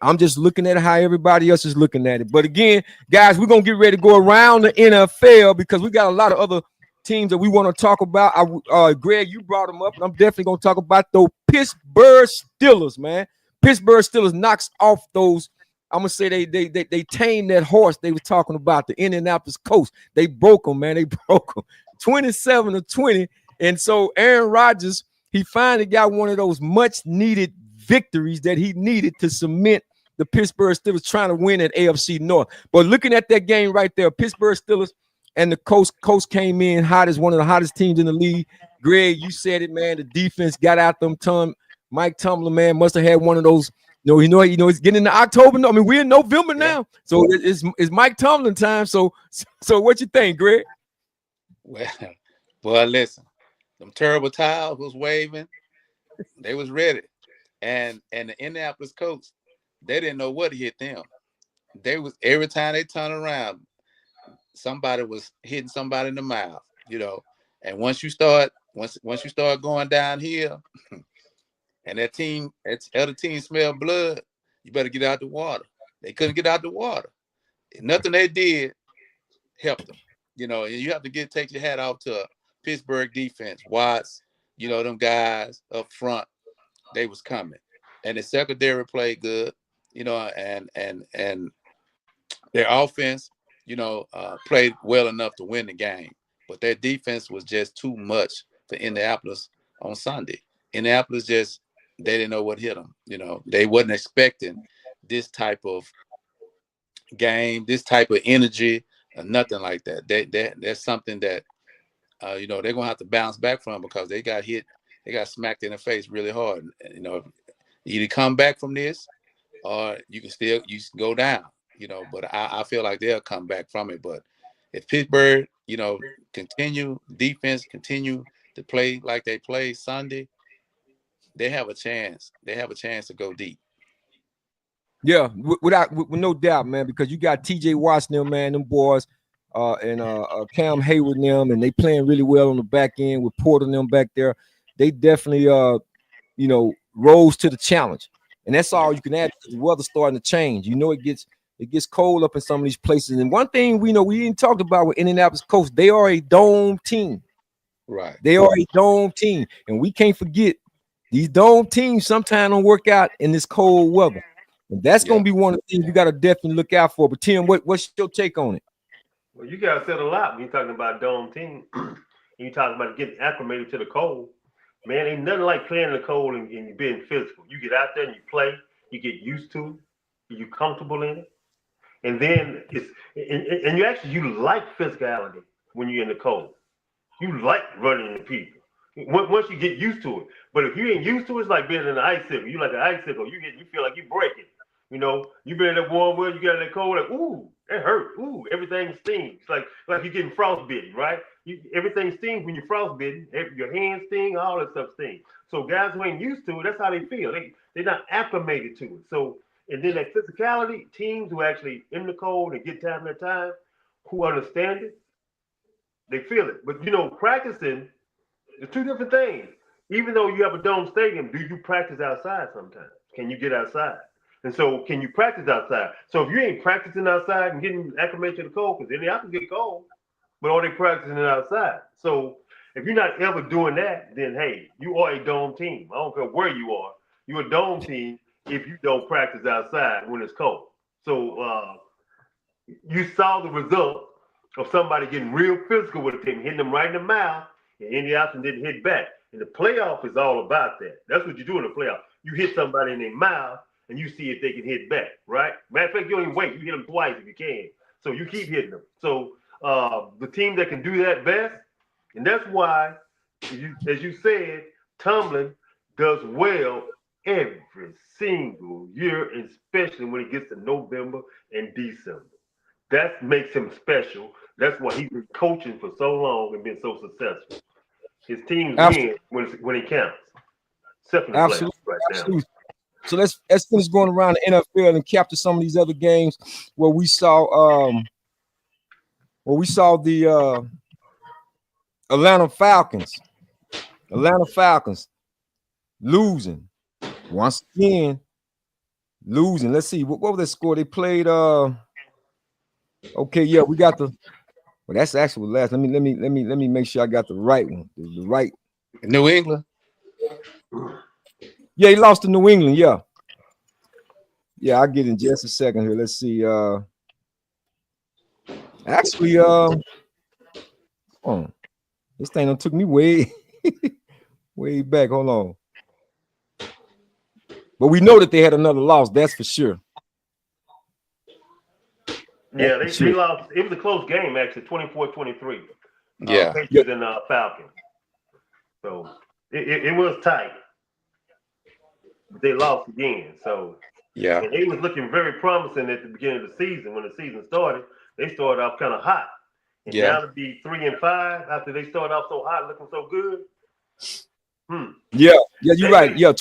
I'm just looking at how everybody else is looking at it. But again, guys, we're gonna get ready to go around the NFL because we got a lot of other teams that we want to talk about. Greg, you brought them up, and I'm definitely gonna talk about those Pittsburgh Steelers, man. Pittsburgh Steelers knocks off those. I'm gonna say they tamed that horse they were talking about, the Indianapolis Colts. They broke them, man. They broke them 27-20. And so Aaron Rodgers, he finally got one of those much needed victories that he needed to cement the Pittsburgh Steelers trying to win at AFC North. But looking at that game right there, Pittsburgh Steelers and the Colts came in hot as one of the hottest teams in the league. Greg, you said it, man. The defense got out them. Mike Tomlin, man, must have had one of those. You know, it's getting into October. I mean, we're in November now, so it's Mike Tomlin time. So what you think, Greg? Well, listen, them terrible towels was waving. They was ready, and the Indianapolis Colts, they didn't know what hit them. They was every time they turn around, somebody was hitting somebody in the mouth, you know. And once you start going downhill, and that other team smell blood, you better get out the water. They couldn't get out the water. Nothing they did helped them, you know. And you have to take your hat off to Pittsburgh defense. Watts, you know, them guys up front, they was coming, and the secondary played good, you know, and their offense, you know, played well enough to win the game, but their defense was just too much for Indianapolis on Sunday. Indianapolis they didn't know what hit them. You know, they wasn't expecting this type of game, this type of energy, or nothing like that. That's something that, you know, they're going to have to bounce back from because they got hit. They got smacked in the face really hard. You know, you either come back from this or you can go down, you know, but I feel like they'll come back from it. But if Pittsburgh, you know, continue to play like they played Sunday, they have a chance. They have a chance to go deep. Yeah, with no doubt, man, because you got TJ Watts, them, man, them boys, and Cam Hayward, them, and they playing really well on the back end with Porter and them back there. They definitely, you know, rose to the challenge, and that's all you can add. The weather's starting to change. You know, it gets cold up in some of these places. And one thing we know we didn't talk about with Indianapolis Colts, they are a dome team. Right. They are a dome team, and we can't forget these dome teams sometimes don't work out in this cold weather. And that's going to be one of the things you got to definitely look out for. But Tim, what's your take on it? Well, you guys said a lot when you're talking about dome team. You talking about getting acclimated to the cold. Man, ain't nothing like playing in the cold and being physical. You get out there and you play. You get used to it. You're comfortable in it. And then you like physicality when you're in the cold. You like running into people. Once you get used to it. But if you ain't used to it, it's like being in an icicle. You like an icicle. You feel like you're breaking. You know, you been in that warm weather, you got in that cold, like, ooh, it hurt. Ooh, everything stings. Like you're getting frostbitten, right? Everything stings when you're frostbitten. Your hands sting, all that stuff stings. So guys who ain't used to it, that's how they feel. They're not acclimated to it. So, and then that physicality, teams who actually in the cold and get time their time, who understand it, they feel it. But, you know, practicing is two different things. Even though you have a dome stadium, do you practice outside sometimes? Can you get outside? And so, can you practice outside? So, if you ain't practicing outside and getting acclimated to the cold, because then they have to get cold, but are they practicing it outside? So, if you're not ever doing that, then hey, you are a dome team. I don't care where you are. You're a dome team if you don't practice outside when it's cold. So, you saw the result of somebody getting real physical with a team, hitting them right in the mouth, and Indianapolis didn't hit back. And the playoff is all about that. That's what you do in the playoff. You hit somebody in their mouth, and you see if they can hit back, right? Matter of fact, you don't even wait. You hit them twice if you can. So you keep hitting them. So the team that can do that best, and that's why, as you said, Tomlin does well every single year, especially when it gets to November and December. That makes him special. That's why he's been coaching for so long and been so successful. His teams Absolutely. win when it counts. Except in the Absolutely. playoffs right Absolutely. now. So let's finish going around the NFL and capture some of these other games where we saw the Atlanta Falcons losing once again. Let's see what was that score? They played. Okay, yeah, we got the. Well, that's actually last. Let me make sure I got the right one. The right. New England. Yeah, he lost to New England. Yeah. Yeah, I'll get in just a second here. Let's see. Actually, this thing done took me way, way back. Hold on. But we know that they had another loss. That's for sure. Yeah, they lost. It was a close game, actually, 24-23. Yeah. Patriots and Falcons. So it was tight. They lost again. So yeah, and it was looking very promising at the beginning of the season. When the season started, they started off kind of hot. And now to be 3-5 after they started off so hot, looking so good. Yeah, you're right. Yeah,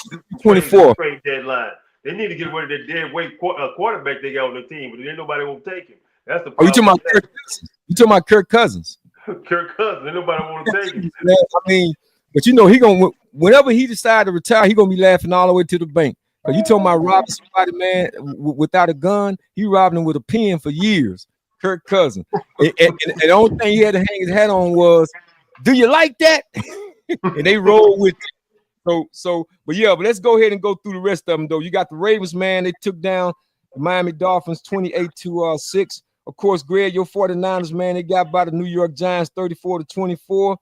24. Trade deadline. They need to get rid of that dead weight quarterback they got on the team, but ain't nobody won't take him. That's the problem. You talking about Kirk Cousins? You talking about Kirk Cousins? Kirk Cousins, ain't nobody want to take him. I mean, but you know he gonna whenever he decide to retire, he gonna be laughing all the way to the bank. Cause you talking about robbing somebody, man, without a gun, he robbed him with a pen for years. Kirk Cousins, and the only thing he had to hang his hat on was, "Do you like that?" And they rolled with it. But let's go ahead and go through the rest of them though. You got the Ravens, man. They took down the Miami Dolphins 28-6. Of course, Greg, your 49ers, man, they got by the New York Giants 34-24.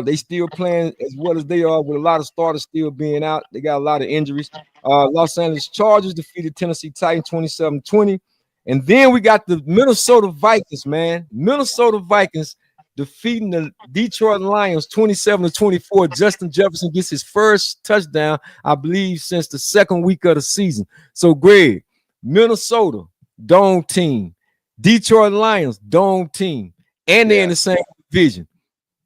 They still playing as well as they are, with a lot of starters still being out. They got a lot of injuries. Los Angeles Chargers defeated Tennessee Titans 27-20. And then we got the Minnesota Vikings, man. Minnesota Vikings defeating the Detroit Lions 27-24. Justin Jefferson gets his first touchdown, I believe, since the second week of the season. So, Greg, Minnesota, dome team. Detroit Lions, dome team. And they're in the same division.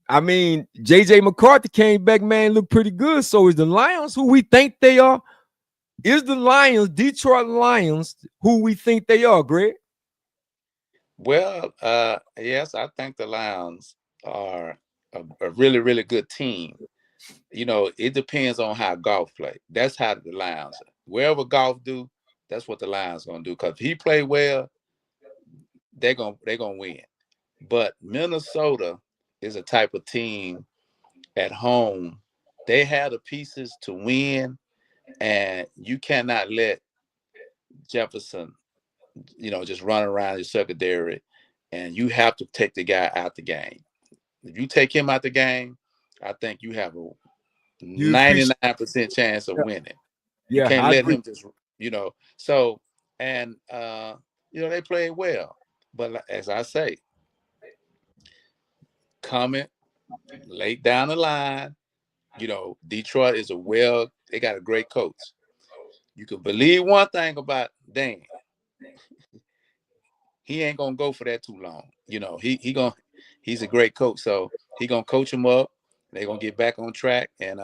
I mean, J.J. McCarthy came back, man, looked pretty good. So is the Lions who we think they are? Is the Lions, Detroit Lions, who we think they are, Greg? Well, yes, I think the Lions are a really, really good team. You know, it depends on how Goff play. That's how the Lions are. Wherever Goff do, that's what the Lions gonna do. Because if he play well, they're gonna win. But Minnesota is a type of team at home. They have the pieces to win, and you cannot let Jefferson, just run around your secondary, and you have to take the guy out the game. If you take him out the game, I think you have a 99% chance of winning. Yeah, you can't let him just, So, and they played well, but as I say, coming late down the line, Detroit is they got a great coach. You can believe one thing about Dan. He ain't gonna go for that too long. He's a great coach, so he gonna coach him up. They're gonna get back on track, and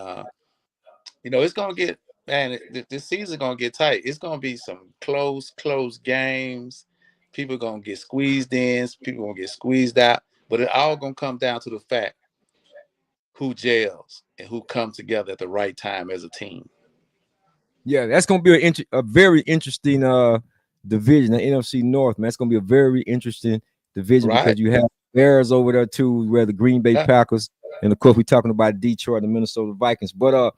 it's gonna get, man. This season gonna get tight. It's gonna be some close games. People gonna get squeezed in. People gonna get squeezed out. But it all gonna come down to the fact who gels and who comes together at the right time as a team. Yeah, that's gonna be a very interesting division, the NFC North, man. It's gonna be a very interesting division, right? Because you have Bears over there too, where the Green Bay Packers, and of course we're talking about Detroit and the Minnesota Vikings. But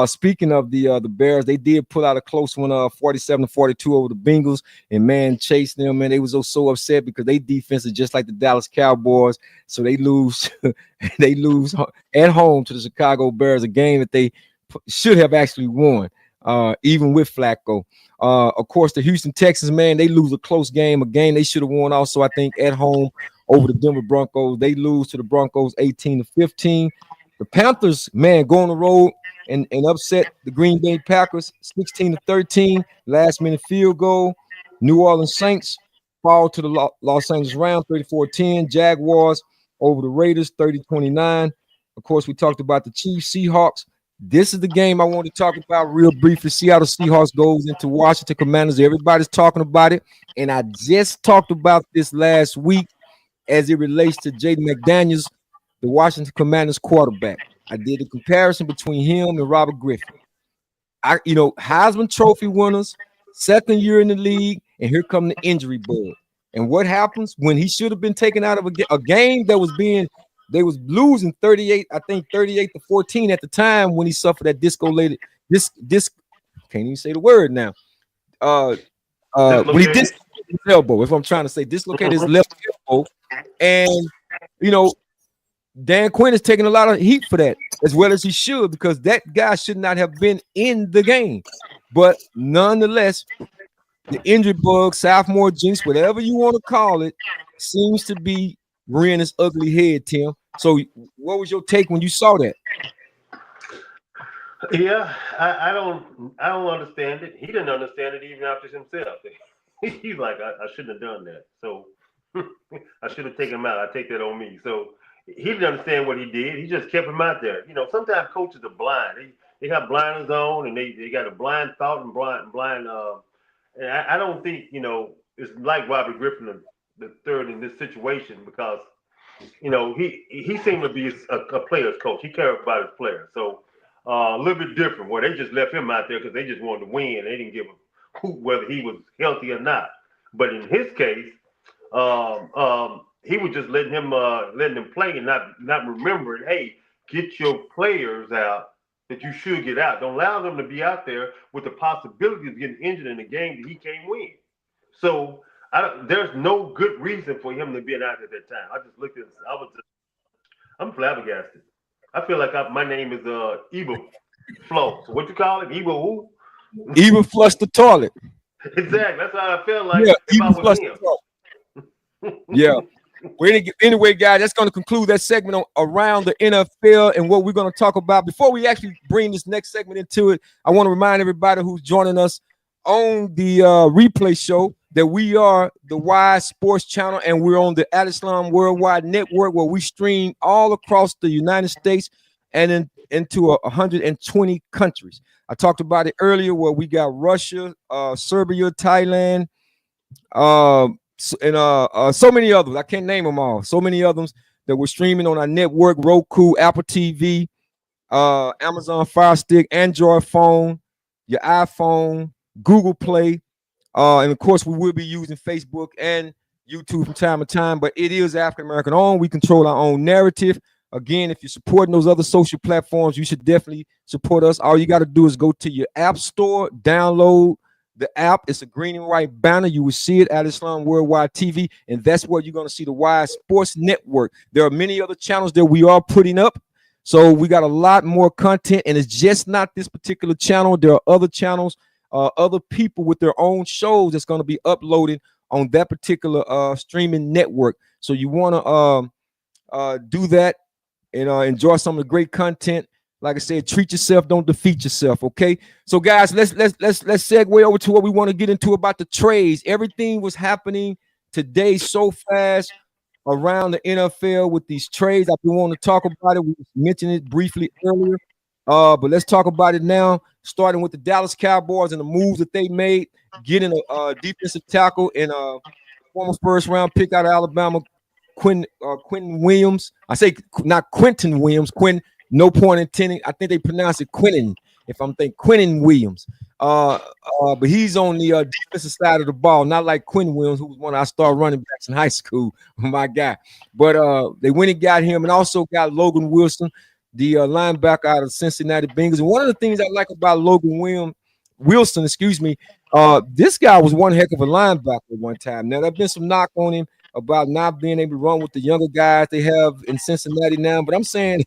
speaking of the Bears, they did pull out a close one, 47-42 over the Bengals, and man, chase them, man. They was so upset because they defense is just like the Dallas Cowboys, so they lose at home to the Chicago Bears, a game that they should have actually won. Even with Flacco. Of course, the Houston Texans, man, they lose a close game, a game they should have won also, I think, at home over the Denver Broncos. They lose to the Broncos 18-15. The Panthers, man, go on the road and upset the Green Bay Packers 16-13, last minute field goal. New Orleans Saints fall to the Los Angeles Rams 34-10. Jaguars over the Raiders 30-29. Of course, we talked about the Chiefs, Seahawks. This is the game I want to talk about real briefly. Seattle Seahawks goes into Washington Commanders. Everybody's talking about it, and I just talked about this last week as it relates to Jaden McDaniels, the Washington Commanders quarterback. I did a comparison between him and Robert Griffin. Heisman Trophy winners, second year in the league, and here come the injury bug. And what happens when he should have been taken out of a game that was they was losing 38-14 at the time when he suffered that can't even say the word now. When he dislocated his elbow, if I'm trying to say dislocated his left elbow, and Dan Quinn is taking a lot of heat for that, as well as he should, because that guy should not have been in the game. But nonetheless, the injury bug, sophomore jinx, whatever you want to call it, seems to be rearing its ugly head, Tim. So what was your take when you saw that? Yeah, I don't understand it. He didn't understand it even after himself. He's like, I shouldn't have done that. So I should have taken him out. I take that on me. So he didn't understand what he did. He just kept him out there. Sometimes coaches are blind. They have blinders on, and they got a blind thought and blind. And I don't think it's like Robert Griffin the third in this situation, because he seemed to be a player's coach. He cared about his players. So a little bit different, where they just left him out there because they just wanted to win. They didn't give a hoot whether he was healthy or not. But in his case, he was just letting him play and not remembering, hey, get your players out that you should get out. Don't allow them to be out there with the possibility of getting injured in a game that he can't win. So there's no good reason for him to be out at that time. I just looked at this. I'm flabbergasted. I feel like my name is Eva Flo. So what you call it? Eva who? Eva flushed the toilet. Exactly. That's how I feel like. Yeah, if I was him. Yeah. Well, anyway, guys, that's going to conclude that segment on Around the NFL and what we're going to talk about. Before we actually bring this next segment into it, I want to remind everybody who's joining us on the replay show that we are the Y Sports Channel, and we're on the Al Islam Worldwide Network, where we stream all across the United States and into 120 countries. I talked about it earlier, where we got Russia, Serbia, Thailand, and so many others. I can't name them all. So many others that we're streaming on our network: Roku, Apple TV, Amazon Fire Stick, Android phone, your iPhone, Google Play, and of course we will be using Facebook and YouTube from time to time. But it is African American owned. We control our own narrative. Again, if you're supporting those other social platforms, you should definitely support us. All you got to do is go to your app store, download the app. It's a green and white banner. You will see it at Islam Worldwide TV, and that's where you're going to see the Y Sports Network. There are many other channels that we are putting up, so we got a lot more content, and it's just not this particular channel. There are other channels, other people with their own shows that's going to be uploaded on that particular streaming network. So you want to do that and enjoy some of the great content. Like I said, treat yourself, don't defeat yourself. Okay. So guys, let's segue over to what we want to get into about the trades. Everything was happening today so fast around the NFL with these trades. I've been wanting to talk about it. We mentioned it briefly earlier. But let's talk about it now, starting with the Dallas Cowboys and the moves that they made, getting a defensive tackle and a former first round pick out of Alabama, Quentin Williams. I say not Quentin Williams, Quinn. No point intended. I think they pronounce it Quentin. If I'm thinking Quentin Williams, but he's on the defensive side of the ball, not like Quentin Williams, who was one of our star running backs in high school, my guy. But they went and got him, and also got Logan Wilson, the linebacker out of Cincinnati Bengals. And one of the things I like about Logan Wilson, this guy was one heck of a linebacker at one time. Now, there's been some knock on him about not being able to run with the younger guys they have in Cincinnati now, but I'm saying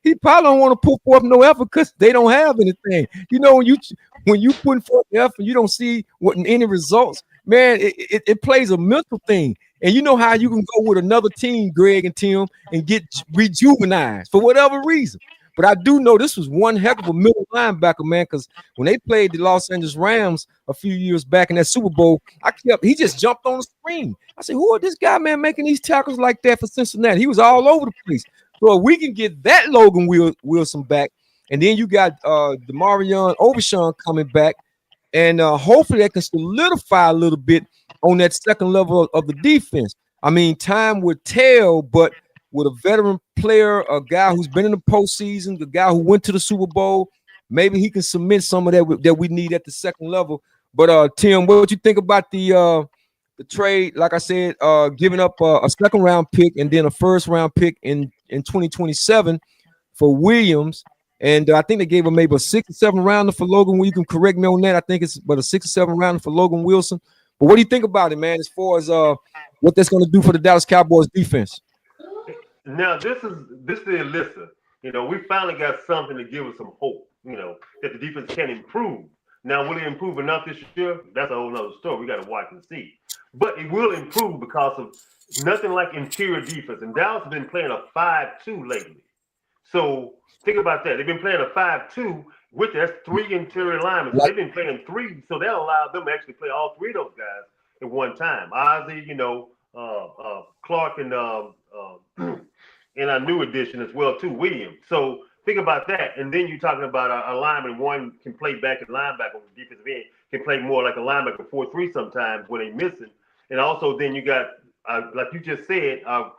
he probably don't want to put forth no effort because they don't have anything. You know, when you put forth effort, you don't see any results. Man, it plays a mental thing. And you know how you can go with another team, Greg and Tim, and get rejuvenized for whatever reason. But I do know this was one heck of a middle linebacker, man, because when they played the Los Angeles Rams a few years back in that Super Bowl, he just jumped on the screen. I said, who is this guy, man, making these tackles like that for Cincinnati? He was all over the place. So if we can get that Logan Wilson back, and then you got Demarion Overshawn coming back, and hopefully that can solidify a little bit on that second level of the defense. I mean, time would tell, but with a veteran player, a guy who's been in the postseason, the guy who went to the Super Bowl, maybe he can cement some of that we need at the second level. But Tim, what you think about the trade? Like I said, giving up a second round pick and then a first round pick in 2027 for Williams. And I think they gave him maybe a 6 or 7 rounder for Logan. You can correct me on that. I think it's but a 6 or 7 rounder for Logan Wilson. But what do you think about it, man, as far as what that's going to do for the Dallas Cowboys defense? Now, this is the Alyssa. You know, we finally got something to give us some hope, you know, that the defense can improve. Now, will it improve enough this year? That's a whole nother story. We got to watch and see. But it will improve because of nothing like interior defense. And Dallas has been playing a 5-2 lately. So think about that. They've been playing a 5-2, which that's 3 interior linemen. So they've been playing 3, so that allowed them to actually play all 3 of those guys at one time. Ozzie, you know, Clark, and our new addition as well too, Williams. So think about that. And then you're talking about a lineman. One can play back at linebacker on the defensive end, can play more like a linebacker 4-3 sometimes when they're missing. And also then you got, like you just said, a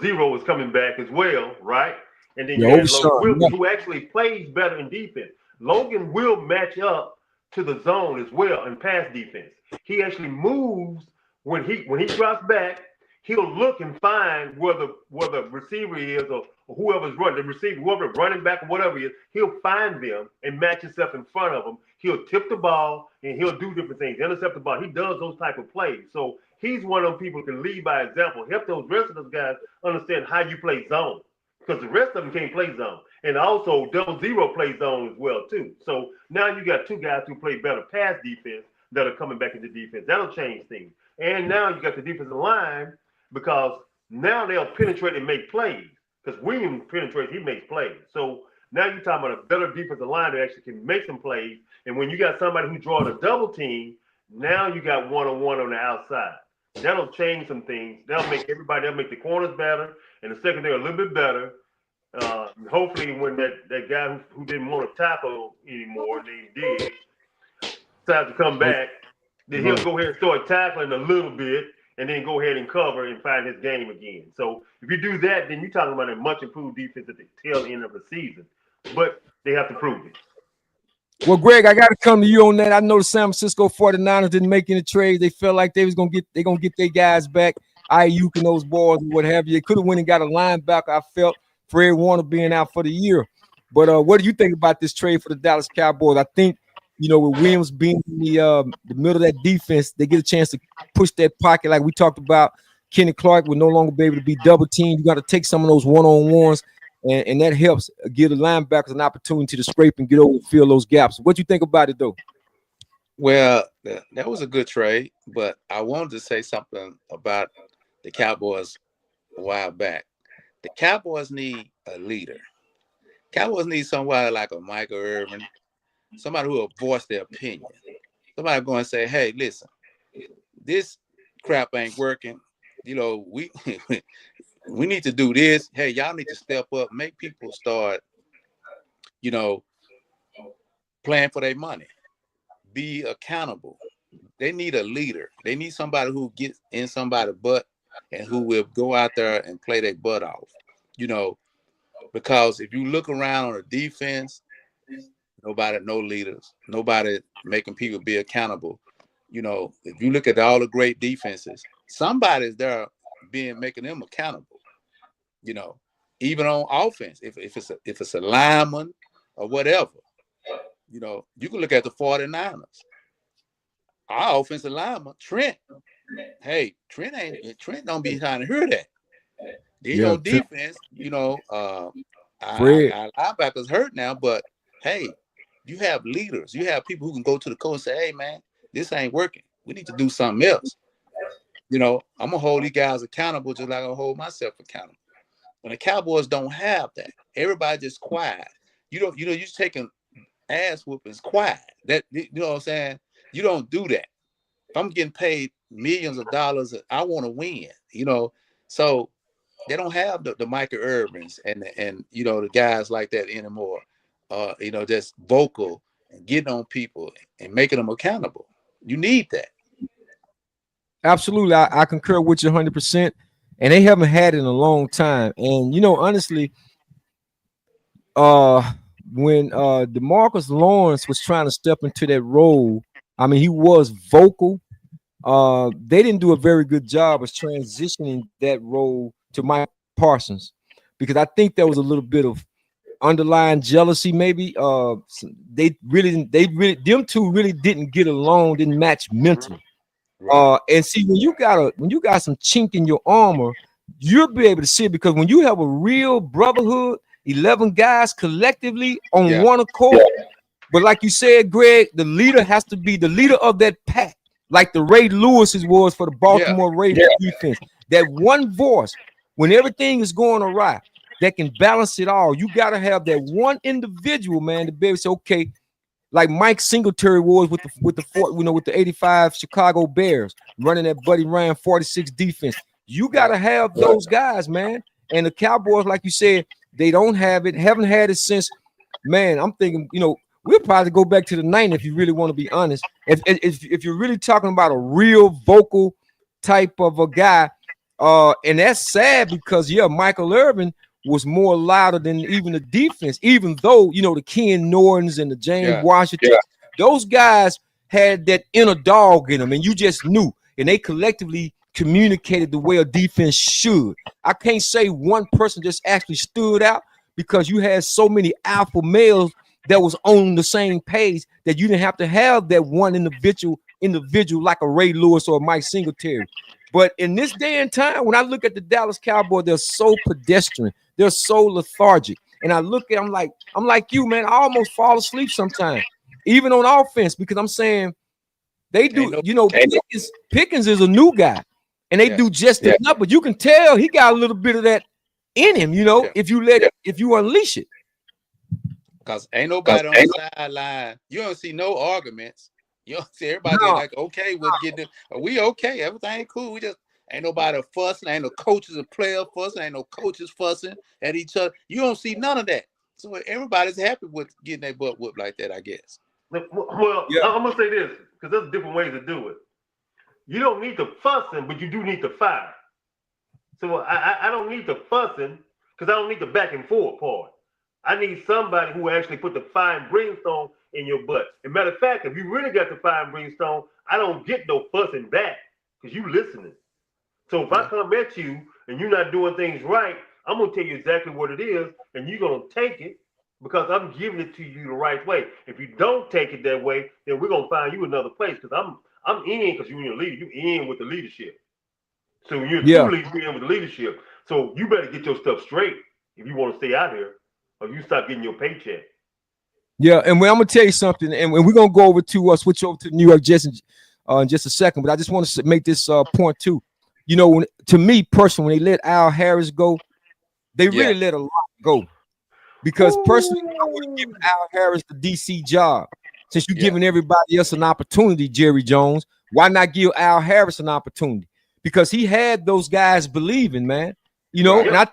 0 is coming back as well, right? And then you have Logan Wilson, who actually plays better in defense. Logan will match up to the zone as well in pass defense. He actually moves when he drops back. He'll look and find where the receiver is or whoever's running, the receiver, whoever running back or whatever it is, he'll find them and match himself in front of them. He'll tip the ball and he'll do different things, intercept the ball. He does those type of plays. So he's one of them people who can lead by example, help those rest of those guys understand how you play zone, because the rest of them can't play zone. And also 0 plays zone as well too. So now you got 2 guys who play better pass defense that are coming back into defense. That'll change things. And now you got the defensive line, because now they'll penetrate and make plays. Because Williams penetrates, he makes plays. So now you're talking about a better defensive line that actually can make some plays. And when you got somebody who's drawing a double team, now you got one-on-one on the outside. That'll change some things. They'll make the corners better and the secondary a little bit better. Hopefully when that guy who didn't want to tackle anymore, named Diggs, decides to come back, then he'll go ahead and start tackling a little bit and then go ahead and cover and find his game again. So if you do that, then you're talking about a much improved defense at the tail end of the season. But they have to prove it. Well, Greg, I got to come to you on that. I know the San Francisco 49ers didn't make any trades. They felt like they was gonna get their guys back, Ayuk and those boys and what have you. They could have went and got a linebacker. I felt Fred Warner being out for the year. But what do you think about this trade for the Dallas Cowboys? I think, you know, with Williams being in the middle of that defense, they get a chance to push that pocket like we talked about. Kenny Clark will no longer be able to be double teamed. You got to take some of those one-on-ones, and that helps give the linebackers an opportunity to scrape and get over and fill those gaps. What do you think about it, though? Well, that was a good trade, but I wanted to say something about the Cowboys a while back. The Cowboys need a leader. Cowboys need somebody like a Michael Irvin, somebody who will voice their opinion. Somebody going to say, hey, listen, this crap ain't working. You know, we need to do this. Hey, y'all need to step up, make people start, you know, playing for their money. Be accountable. They need a leader. They need somebody who gets in somebody's butt and who will go out there and play their butt off. You know, because if you look around on the defense, no leaders, nobody making people be accountable. You know, if you look at all the great defenses, somebody's there making them accountable. You know, even on offense, if it's a lineman or whatever, you know, you can look at the 49ers. Our offensive lineman, Trent. Hey, Trent don't be trying to hear that. He's on defense, you know. Our linebackers hurt now, but hey, you have leaders. You have people who can go to the coach and say, hey, man, this ain't working. We need to do something else. You know, I'm going to hold these guys accountable just like I hold myself accountable. And the Cowboys don't have that. Everybody just quiet. You're just taking ass whoopings quiet. That, you know what I'm saying? You don't do that. If I'm getting paid millions of dollars, I want to win, So they don't have the Michael Irvins and the guys like that anymore. Just vocal and getting on people and making them accountable. You need that. Absolutely. I concur with you 100%. And they haven't had it in a long time. And honestly, when DeMarcus Lawrence was trying to step into that role, I mean, he was vocal. They didn't do a very good job of transitioning that role to Mike Parsons, because I think there was a little bit of underlying jealousy, maybe. Them two really didn't get along, didn't match mentally. Right. And see, when you got some chink in your armor, you'll be able to see it, because when you have a real brotherhood, 11 guys collectively on one accord. But like you said, Greg, the leader has to be the leader of that pack, like the Ray Lewis's was for the Baltimore Ravens defense. That one voice, when everything is going awry, that can balance it all. You got to have that one individual, man, to be able to say, okay, like Mike Singletary was with the 85 Chicago Bears, running that Buddy Ryan 46 defense. You got to have those guys, man. And the Cowboys, like you said, they don't have it, haven't had it since, man, I'm thinking, we'll probably go back to the 90s if you really want to be honest. If you're really talking about a real vocal type of a guy, and that's sad because, Michael Irvin was more louder than even the defense, even though, the Ken Nortons and the James Washington, those guys had that inner dog in them, and you just knew, and they collectively communicated the way a defense should. I can't say one person just actually stood out, because you had so many alpha males that was on the same page that you didn't have to have that one individual like a Ray Lewis or a Mike Singletary. But in this day and time, when I look at the Dallas Cowboys, they're so pedestrian, they're so lethargic. And I look at, I'm like you, man, I almost fall asleep sometimes, even on offense, because I'm saying they do, Pickens is a new guy, and they do just enough, but you can tell he got a little bit of that in him, if you unleash it. Because ain't nobody on the sideline. You don't see no arguments. You don't see everybody like, okay, we'll get them. We okay, everything cool. We just ain't nobody fussing, ain't no coaches and players fussing, ain't no coaches fussing at each other. You don't see none of that. So everybody's happy with getting their butt whooped like that, I guess. Well, I'm gonna say this, because there's different ways to do it. You don't need the fussing, but you do need the fire. So I don't need the fussing, because I don't need the back and forth part. I need somebody who actually put the fire and brimstone in your butt. As a matter of fact, if you really got the fire and brimstone, I don't get no fussing back, because you listening. So if I come at you and you're not doing things right, I'm gonna tell you exactly what it is, and you're gonna take it, because I'm giving it to you the right way. If you don't take it that way, then we're gonna find you another place, because I'm in, because you're a leader. You in with the leadership. So when you're truly in with the leadership. So you better get your stuff straight if you want to stay out here, or you stop getting your paycheck. Yeah, and I'm gonna tell you something, and we're gonna go over to switch over to New York Jets in just a second. But I just want to make this point too. To me personally, when they let Al Harris go, they really let a lot go. Because personally, I would have given Al Harris the DC job. Since you're giving everybody else an opportunity, Jerry Jones, why not give Al Harris an opportunity? Because he had those guys believing, man. And I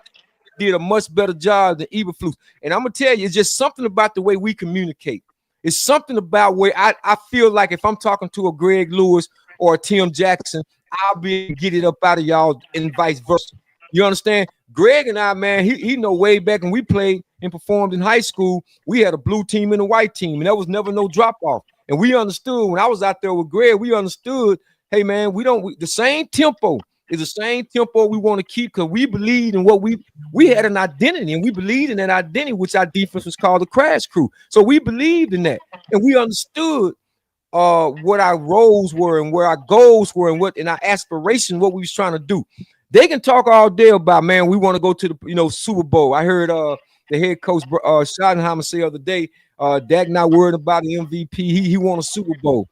did a much better job than Eberflus. And I'm gonna tell you, it's just something about the way we communicate. It's something about where I feel like if I'm talking to a Greg Lewis or a Tim Jackson, I'll be able to get it up out of y'all and vice versa. You understand? Greg and I, man, he know way back when we played and performed in high school, we had a blue team and a white team, and there was never no drop off. And we understood when I was out there with Greg, we understood, hey man, the same tempo is the same tempo we want to keep, because we believed in what we had an identity, and we believed in that identity, which our defense was called the Crash Crew. So we believed in that, and we understood what our roles were and where our goals were and what in our aspiration, what we was trying to do. They can talk all day about, man, we want to go to the Super Bowl. I heard the head coach Schottenheimer say the other day, Dak not worried about the MVP. He won a Super Bowl.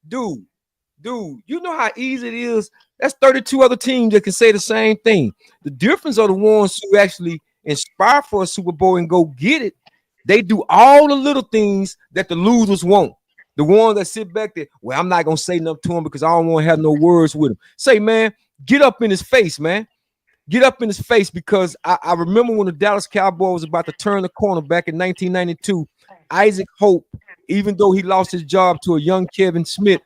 Dude, dude, you know how easy it is. That's 32 other teams that can say the same thing. The difference are the ones who actually inspire for a Super Bowl and go get it. They do all the little things that the losers won't. The ones that sit back there, well, I'm not gonna say nothing to him because I don't want to have no words with him. Say, man, get up in his face, man. Get up in his face, because I remember when the Dallas Cowboys was about to turn the corner back in 1992. Isaac Hope, even though he lost his job to a young Kevin Smith,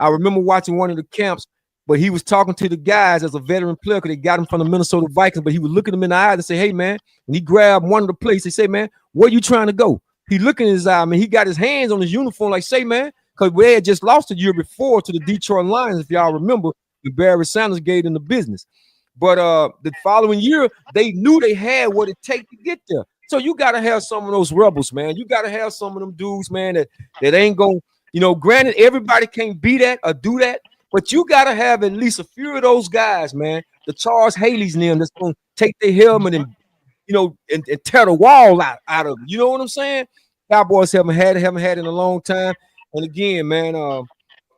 I remember watching one of the camps, but he was talking to the guys as a veteran player because they got him from the Minnesota Vikings, but he would look at them in the eyes and say, hey, man, and he grabbed one of the plates. He say, man, where you trying to go? He looking in his eye, man. He got his hands on his uniform like, say, man, because we had just lost the year before to the Detroit Lions, if y'all remember, when Barry Sanders gave them the business. But the following year, they knew they had what it take to get there. So you got to have some of those rebels, man. You got to have some of them dudes, man, that ain't going, granted, everybody can't be that or do that, but you got to have at least a few of those guys, man. The Charles Haley's and them that's going to take their helmet and, and tear the wall out of them. You know what I'm saying? Cowboys haven't had it in a long time. And again, man, a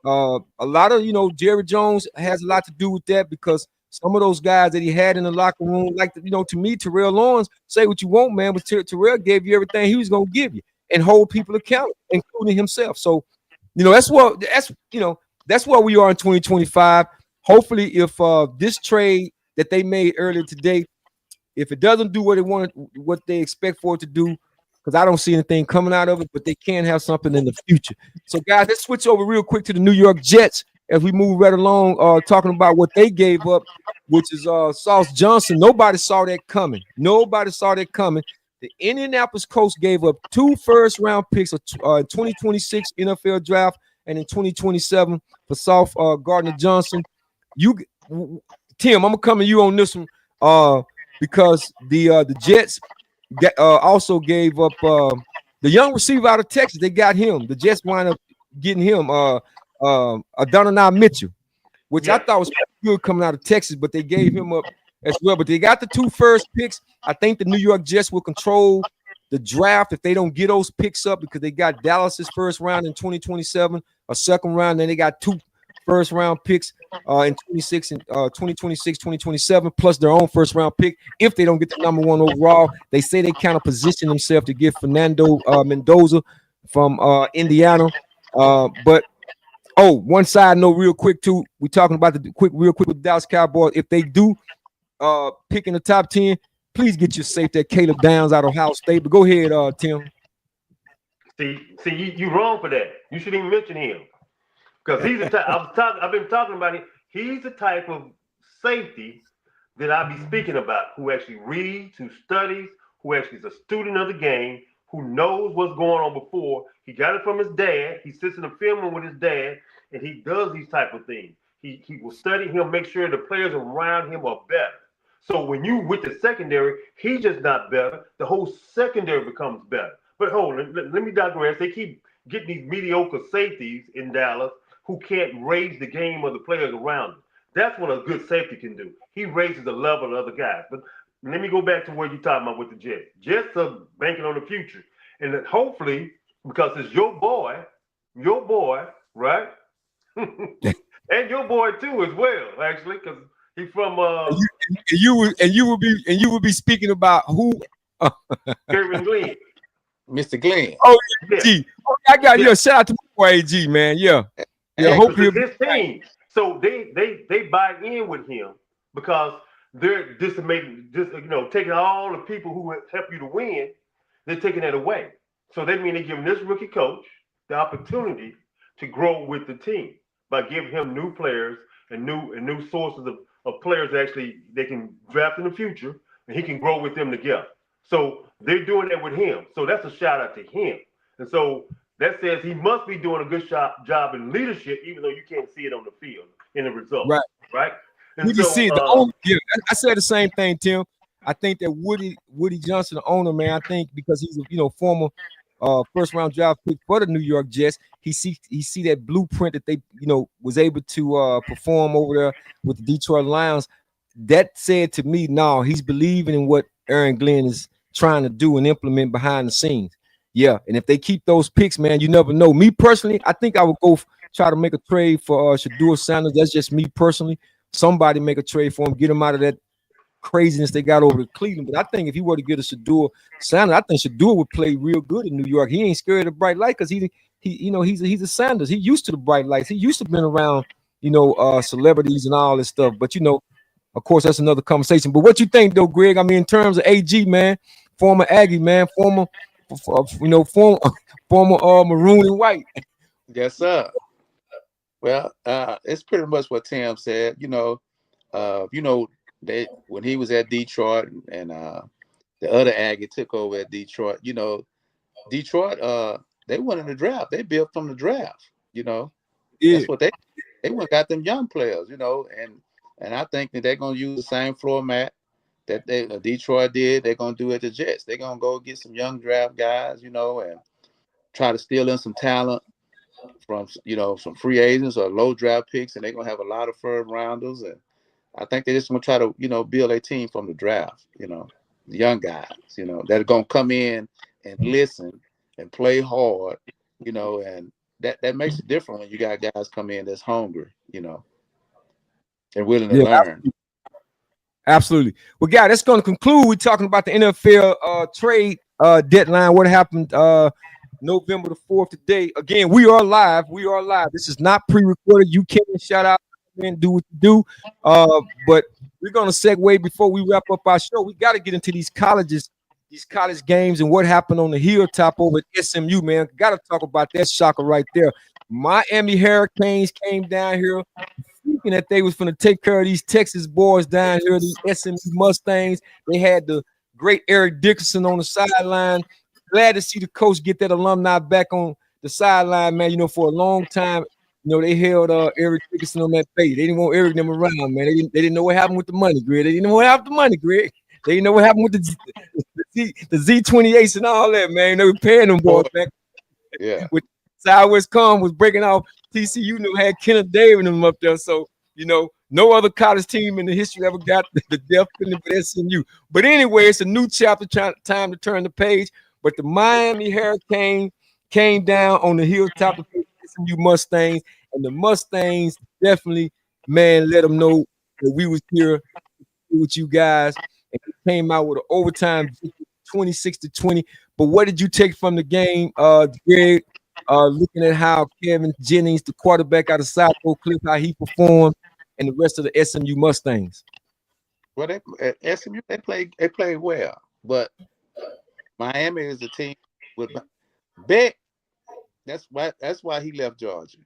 lot of, Jerry Jones has a lot to do with that, because some of those guys that he had in the locker room, like, to me, Terrell Lawrence, say what you want, man, but Terrell gave you everything he was going to give you and hold people accountable, including himself. So, that's where we are in 2025. Hopefully, if this trade that they made earlier today, if it doesn't do what they expect for it to do, because I don't see anything coming out of it, but they can have something in the future. So, guys, let's switch over real quick to the New York Jets as we move right along, talking about what they gave up, which is Sauce Johnson. Nobody saw that coming. The Indianapolis Colts gave up 2 first-round picks in 2026 NFL draft and in 2027 for Sauce Gardner Johnson. Tim, I'm gonna come to you on this one because the Jets also gave up the young receiver out of Texas. They got him. The Jets wind up getting him. Adonai Mitchell, which I thought was good coming out of Texas, but they gave him up as well. But they got the 2 first picks. I think the New York Jets will control the draft if they don't get those picks up, because they got Dallas's first round in 2027, a second round, then they got 2 first round picks in 2026, 2027, plus their own first round pick. If they don't get the number 1 overall, they say they kind of position themselves to get Fernando Mendoza from Indiana. But one side note real quick too. We're talking about real quick with Dallas Cowboys. If they do pick in the top 10, please get your safety at Caleb Downs out of Ohio State. But go ahead, Tim. See, you wrong for that. You shouldn't even mention him, because he's the type. I've been talking about it. He's the type of safety that I be speaking about, who actually reads, who studies, who actually is a student of the game, who knows what's going on before. He got it from his dad. He sits in the film room with his dad, and he does these type of things. He will study. He'll make sure the players around him are better. So when you with the secondary, he's just not better. The whole secondary becomes better. But hold on, let me digress. They keep getting these mediocre safeties in Dallas who can't raise the game of the players around them. That's what a good safety can do. He raises the level of the other guys. But let me go back to what you're talking about with the Jets. Jets are banking on the future. And that hopefully, because it's your boy, right? And your boy too as well, actually, because he's from you would be speaking about who? Kevin Glenn. Mr. Glenn. Oh, yeah. G. Oh, I got you. Shout out to my boy AG, man. Yeah. Hope it's his team. So they buy in with him because they're taking all the people who help you to win, they're taking that away. So they mean they're giving this rookie coach the opportunity to grow with the team by giving him new players and new sources of players that actually they can draft in the future, and he can grow with them together. So they're doing that with him. So that's a shout out to him. And so that says he must be doing a good job in leadership, even though you can't see it on the field in the results. Right? And we can see it. I said the same thing, Tim. I think that Woody Johnson, the owner, man, I think because he's a former first round draft pick for the New York Jets, he see that blueprint that they was able to perform over there with the Detroit Lions. That said to me, no, he's believing in what Aaron Glenn is trying to do and implement behind the scenes. Yeah, and if they keep those picks, man, you never know. Me personally, I think I would go try to make a trade for Shedeur Sanders. That's just me personally. Somebody make a trade for him, get him out of that craziness they got over to Cleveland. But I think if he were to get a Shedeur Sanders, I think Shedeur would play real good in New York. He ain't scared of the bright light because he he's a Sanders. He used to the bright lights. He used to been around celebrities and all this stuff. But of course, that's another conversation. But what you think though, Greg? I mean, in terms of AG, man, former Aggie, man, former maroon and white. Yes, sir. Well, it's pretty much what Tim said. They when he was at Detroit and the other Aggie took over at Detroit. Detroit they won in the draft. They built from the draft. That's what they went and got them young players. And I think that they're gonna use the same floor mat that Detroit did. They're gonna do at the Jets. They're gonna go get some young draft guys, and try to steal in some talent from some free agents or low draft picks, and they're gonna have a lot of first rounders. And I think they're just gonna try to build a team from the draft. The young guys, that are gonna come in and listen and play hard. And that makes it different when you got guys come in that's hungry, and willing to learn. Absolutely. Well, guys, that's going to conclude. We're talking about the NFL trade deadline. What happened November the 4th today. Again, we are live. This is not pre-recorded. You can shout out and do what you do. But we're going to segue before we wrap up our show. We got to get into these college games and what happened on the hilltop over at SMU, man. Got to talk about that shocker right there. Miami Hurricanes came down here thinking that they was going to take care of these Texas boys down here, these SMU Mustangs. They had the great Eric Dickerson on the sideline. Glad to see the coach get that alumni back on the sideline, man. For a long time, they held Eric Dickerson on that bait. They didn't want Eric them around, man. They didn't know what happened with the money, Greg. They didn't know what happened with the money, Greg. They didn't know what happened with the Z28s and all that, man. They were paying them boys back. Yeah. With Southwest Com was breaking off. TCU had Kenneth Davis and them up there. So, no other college team in the history ever got the death penalty for SMU. But anyway, it's a new chapter, time to turn the page. But the Miami Hurricane came down on the hilltop of SMU Mustangs, and the Mustangs definitely, man, let them know that we was here with you guys. And we came out with an overtime 26-20. But what did you take from the game, Greg? Looking at how Kevin Jennings, the quarterback out of South Oak Cliff, how he performed, and the rest of the SMU Mustangs. Well, at SMU they played well, but Miami is a team with Beck. That's why he left Georgia.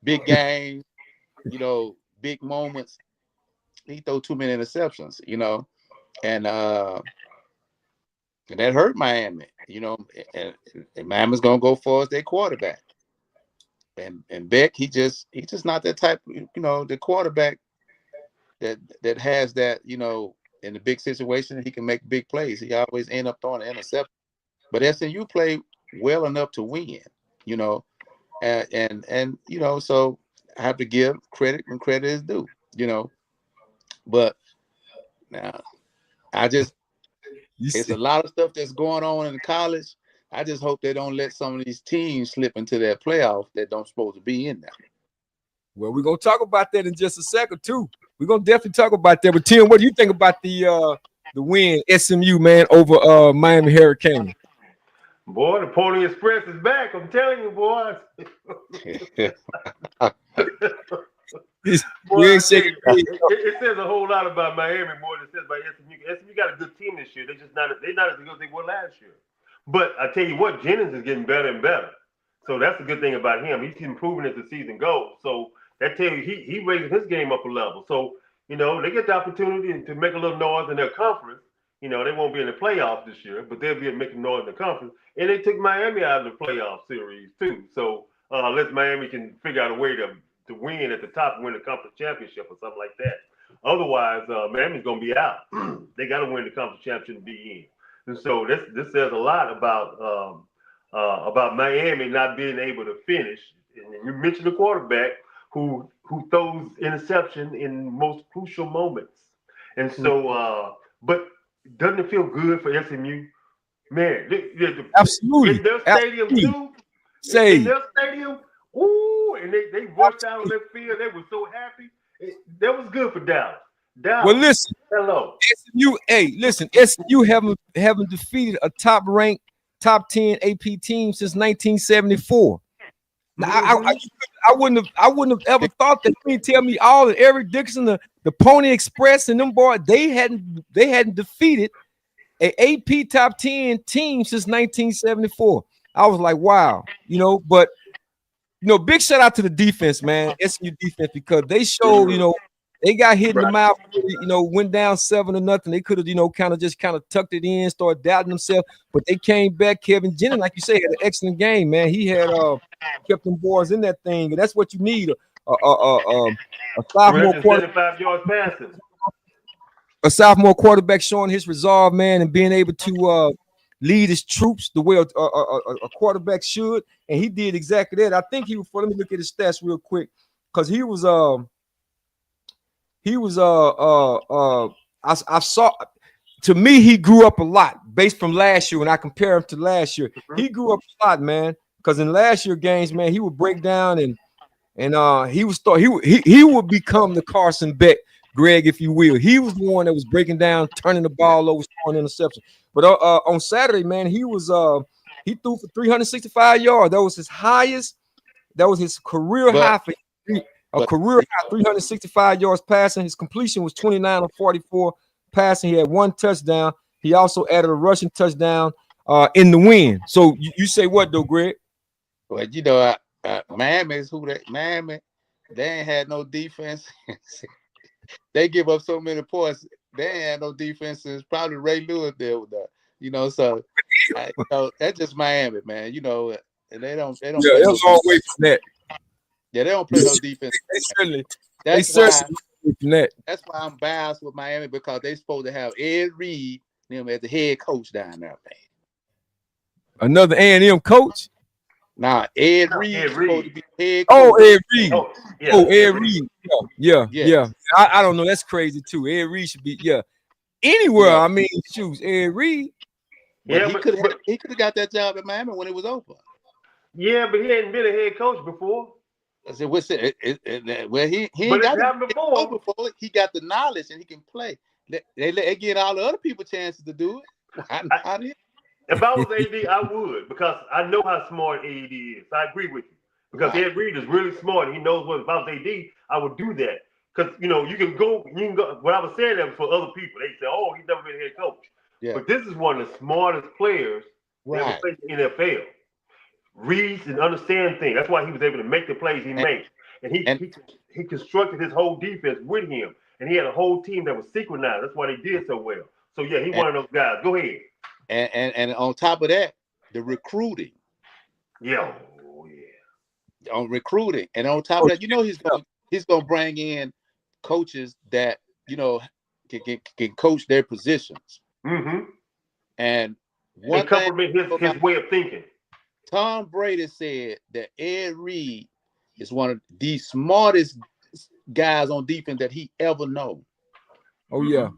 Big games, big moments. He threw too many interceptions, and that hurt Miami, and Miami's gonna go for as their quarterback. And Beck, he just not that type, the quarterback that has that, in the big situation, he can make big plays. He always end up throwing an interception. But SMU played well enough to win, and so I have to give credit when credit is due, But now it's a lot of stuff that's going on in college. I just hope they don't let some of these teams slip into their playoff that don't supposed to be in there. Well, we're gonna talk about that in just a second too. We're gonna definitely talk about that. But Tim, what do you think about the win, SMU, man, over Miami Hurricane? Boy, the Pony Express is back. I'm telling you, boys. Boy, it says a whole lot about Miami more than it says about SMU. SMU got a good team this year. They're not as good as they were last year. But I tell you what, Jennings is getting better and better. So that's a good thing about him. He's improving as the season goes. So that tells you he raising his game up a level. So, they get the opportunity to make a little noise in their conference. They won't be in the playoffs this year, but they'll be making noise in the conference. And they took Miami out of the playoff series too. So unless Miami can figure out a way to win at the top and win the conference championship or something like that. Otherwise, Miami's going to be out. They got to win the conference championship to be in. And so this says a lot about Miami not being able to finish. And you mentioned the quarterback who throws interception in most crucial moments. And so, but doesn't it feel good for SMU? Man, absolutely. In their stadium too. In their stadium, Ooh, and they rushed out on that field. They were so happy. That was good for Dallas. Well, listen, hello. SMU, hey, listen, SMU haven't defeated a top ranked, top 10 AP team since 1974. Now, I wouldn't have ever thought that. You tell me all of Eric Dixon, the Pony Express, and them boys, they hadn't defeated an AP top 10 team since 1974. I was like, wow, but big shout out to the defense, man, SMU defense, because they showed, they got hit in the mouth, went down 7-0. They could have, kind of tucked it in, started doubting themselves, but they came back. Kevin Jennings, like you said, had an excellent game, man. He had kept them boys in that thing, and that's what you need. A sophomore quarterback, yards passing. A sophomore quarterback showing his resolve, man, and being able to lead his troops the way a quarterback should, and he did exactly that. I think he was. Let me look at his stats real quick, because he was I saw, to me, he grew up a lot based from last year. When I compare him to last year, he grew up a lot, man. Because in last year games, man, he would break down and he would become the Carson Beck, Greg, if you will. He was the one that was breaking down, turning the ball over, throwing interception. But on Saturday, man, he threw for 365 yards. That was his highest. That was his career high for career high, 365 yards passing. His completion was 29 of 44 passing. He had 1 touchdown. He also added a rushing touchdown in the win. So you say what though, Greg? Well, Miami is Miami. They ain't had no defense. They give up so many points. They ain't had no defense since probably Ray Lewis there with that. So that's just Miami, man. And they don't. Yeah, it was all way from that. Yeah, they don't play no defense. That's why I'm biased with Miami, because they supposed to have Ed Reed as the head coach down there, man. Another A&M coach? Nah, Ed Reed is supposed to be head coach. Oh, Ed Reed. Ed Reed. Yeah. I don't know. That's crazy too. Ed Reed should be anywhere. Yeah. I mean, shoot, Ed Reed. Yeah, he could have got that job at Miami when it was over. Yeah, but he hadn't been a head coach before. I said, what's it? Well, he ain't got it before. He got the knowledge and he can play. They get all the other people chances to do it. If I was AD, I would, because I know how smart AD is. I agree with you, because Ed Reed is really smart. And he knows what. If I was AD, I would do that, because you can go. What I was saying that was for other people. They say, "Oh, he's never been a head coach." Yeah. But this is one of the smartest players ever played in the NFL. Reads and understands things. That's why he was able to make the plays he makes. And he constructed his whole defense with him. And he had a whole team that was synchronized. That's why they did so well. So yeah, he's one of those guys. Go ahead. And on top of that, the recruiting. Yeah. On recruiting. And on top of that, he's gonna bring in coaches that can coach their positions. Mm-hmm. And compliment his way of thinking. Tom Brady said that Ed Reed is one of the smartest guys on defense that he ever known. Oh yeah.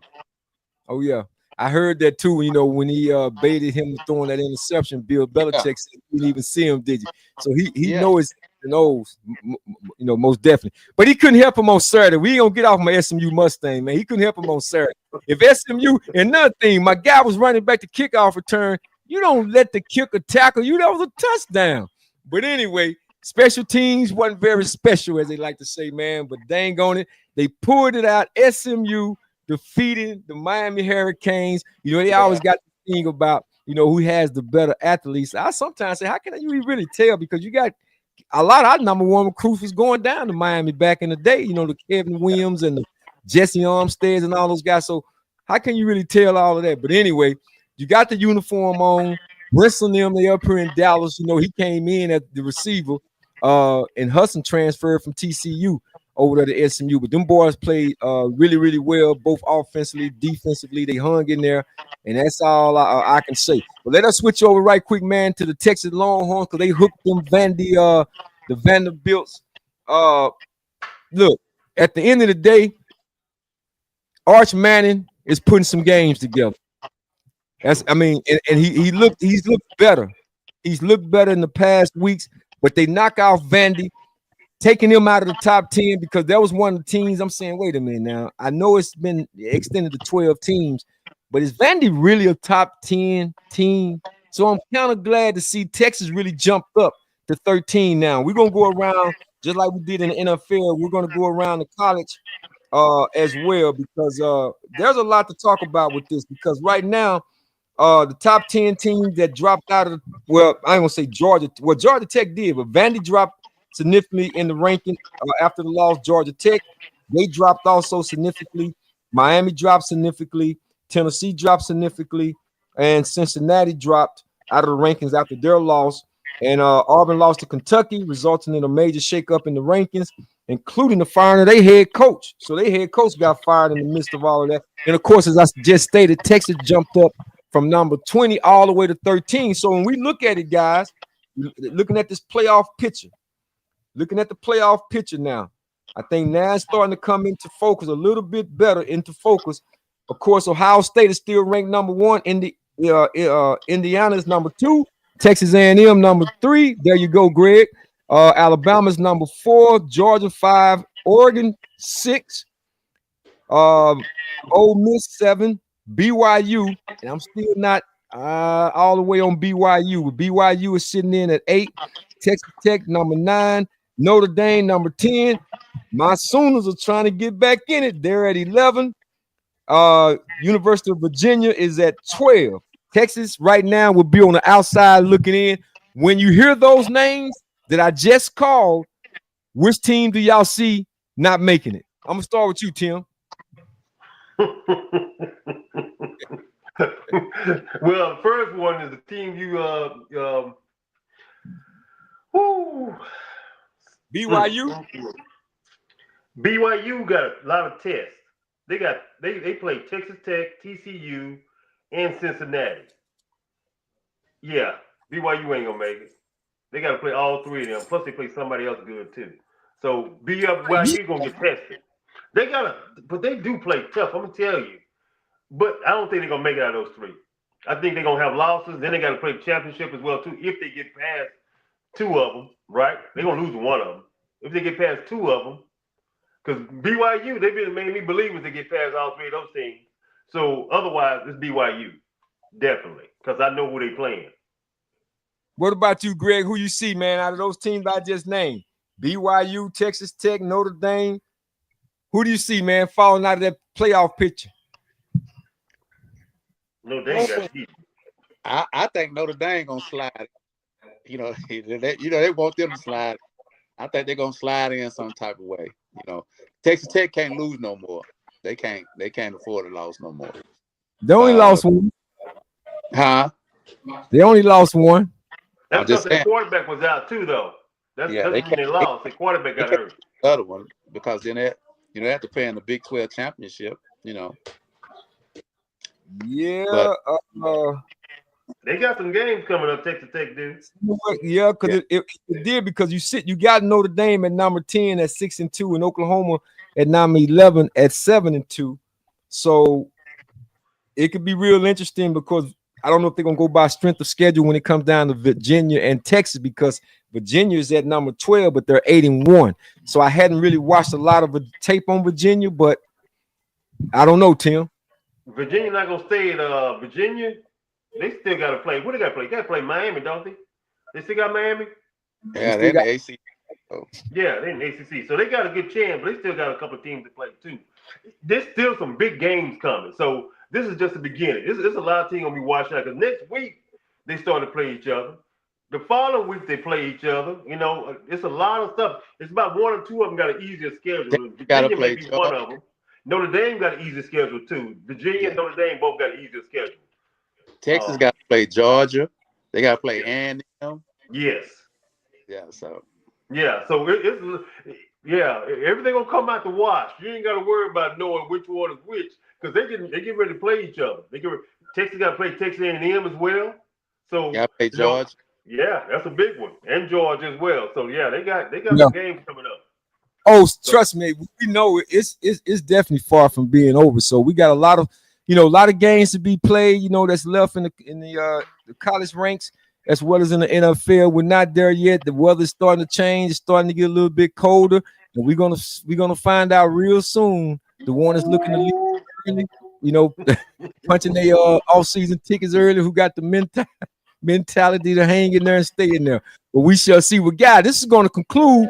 I heard that too. When he baited him throwing that interception, Bill Belichick said you didn't even see him, did you? So he knows, most definitely. But he couldn't help him on Saturday. We ain't gonna get off my SMU Mustang, man. He couldn't help him on Saturday. If SMU, another thing, my guy was running back the kickoff return. You don't let the kicker tackle you. That was a touchdown. But anyway, special teams wasn't very special, as they like to say, man. But dang on it, they pulled it out. SMU defeated the Miami Hurricanes. They always got the thing about, who has the better athletes. I sometimes say, how can you really tell? Because you got a lot of our number one recruits was going down to Miami back in the day. The Kevin Williams and the Jesse Armsteads and all those guys. So how can you really tell all of that? But anyway, you got the uniform on. Bristle them, they up here in Dallas. He came in at the receiver, and Hudson transferred from TCU over to SMU. But them boys played really, really well, both offensively, defensively. They hung in there, and that's all I can say. But let us switch over right quick, man, to the Texas Longhorns, because they hooked them the Vanderbilts. Look, at the end of the day, Arch Manning is putting some games together. And he's looked better. He's looked better in the past weeks. but they knock out Vandy, taking them out of the top 10 because that was one of the teams. I'm saying, wait a minute now. I know it's been extended to 12 teams, but is Vandy really a top 10 team? So I'm kind of glad to see Texas really jumped up to 13 now. We're going to go around just like we did in the NFL. We're going to go around the college as well because there's a lot to talk about with this because right now, the top 10 teams that dropped out of well, I ain't gonna say Georgia. Well, Georgia Tech did, but Vandy dropped significantly in the ranking after the loss. Georgia Tech, they dropped also significantly. Miami dropped significantly. Tennessee dropped significantly, and Cincinnati dropped out of the rankings after their loss. And Auburn lost to Kentucky, resulting in a major shakeup in the rankings, including the firing of their head coach. So their head coach got fired in the midst of all of that. And of course, as I just stated, Texas jumped up from number 20 all the way to 13. So when we look at it, guys, looking at this playoff picture, looking at the playoff picture now, I think now it's starting to come into focus a little bit better into focus. Of course, Ohio State is still ranked number 1. Indiana is number 2. Texas A&M number 3. There you go, Greg. Alabama's number 4. Georgia 5. Oregon 6. Ole Miss 7. BYU, and I'm still not all the way on BYU. BYU is sitting in at 8. Texas Tech number 9. Notre Dame number 10. My Sooners are trying to get back in it. They're at 11. University of Virginia is at 12. Texas right now will be on the outside looking in. When you hear those names that I just called, which team do y'all see not making it? I'm gonna start with you, Tim. Well, the first one is the team BYU. BYU got a lot of tests. They play Texas Tech, TCU, and Cincinnati. Yeah, BYU ain't gonna make it. They got to play all 3 of them. Plus, they play somebody else good too. So BYU gonna get tested. But they do play tough. I'm gonna tell you. But I don't think they're gonna make it out of those 3. I think they're gonna have losses. Then they got to play the championship as well too. If they get past 2 of them, right? They're gonna lose 1 of them. If they get past 2 of them, because BYU, they've been made me believe they get past all 3 of those teams. So otherwise, it's BYU definitely because I know who they playing. What about you, Greg? Who you see, man, out of those teams I just named? BYU, Texas Tech, Notre Dame. Who do you see, man, falling out of that playoff picture? Notre Dame got beat. I think Notre Dame gonna slide. They want them to slide. I think they're gonna slide in some type of way. Texas Tech can't lose no more. They can't afford to lose no more. They only lost 1. Huh? They only lost 1. That's because the quarterback was out too, though. That's when they lost. The quarterback got hurt. The other one because then they have to play in the Big 12 championship. Yeah. They got some games coming up. Texas Tech do. Yeah, because it did because you got Notre Dame at number 10 at 6-2 and Oklahoma at number 11 at 7-2. So it could be real interesting because I don't know if they're gonna go by strength of schedule when it comes down to Virginia and Texas because Virginia is at number 12, but they're 8-1. So I hadn't really watched a lot of tape on Virginia, but I don't know, Tim. Virginia not gonna stay at Virginia. They still got to play. What they got to play? They got to play Miami, don't they? They still got Miami? Yeah, they're in the ACC. Yeah, they're in the ACC. So they got a good chance, but they still got a couple of teams to play too. There's still some big games coming. So this is just the beginning. There's a lot of teams going to be watching out because next week they start to play each other. The following week they play each other. It's a lot of stuff. It's about 1 or 2 of them got an easier schedule. Virginia may be one of them. Notre Dame got an easier schedule too. Virginia and Notre Dame both got an easier schedule. Texas got to play Georgia. They got to play A&M. Yes. Yeah. So. Yeah. So everything gonna come out the wash. You ain't got to worry about knowing which one is which because they get ready to play each other. Texas got to play Texas A&M as well. So got to play Georgia. Yeah, that's a big one, and Georgia as well. So yeah, they got some games coming up. Oh, trust me, we know it's definitely far from being over. So we got a lot of games to be played. That's left in the college ranks, as well as in the NFL. We're not there yet. The weather's starting to change. It's starting to get a little bit colder, and we're gonna find out real soon. The one that's looking to leave early, you know, punching their off-season tickets early, who got the mentality to hang in there and stay in there. But we shall see. Well, guys, this is going to conclude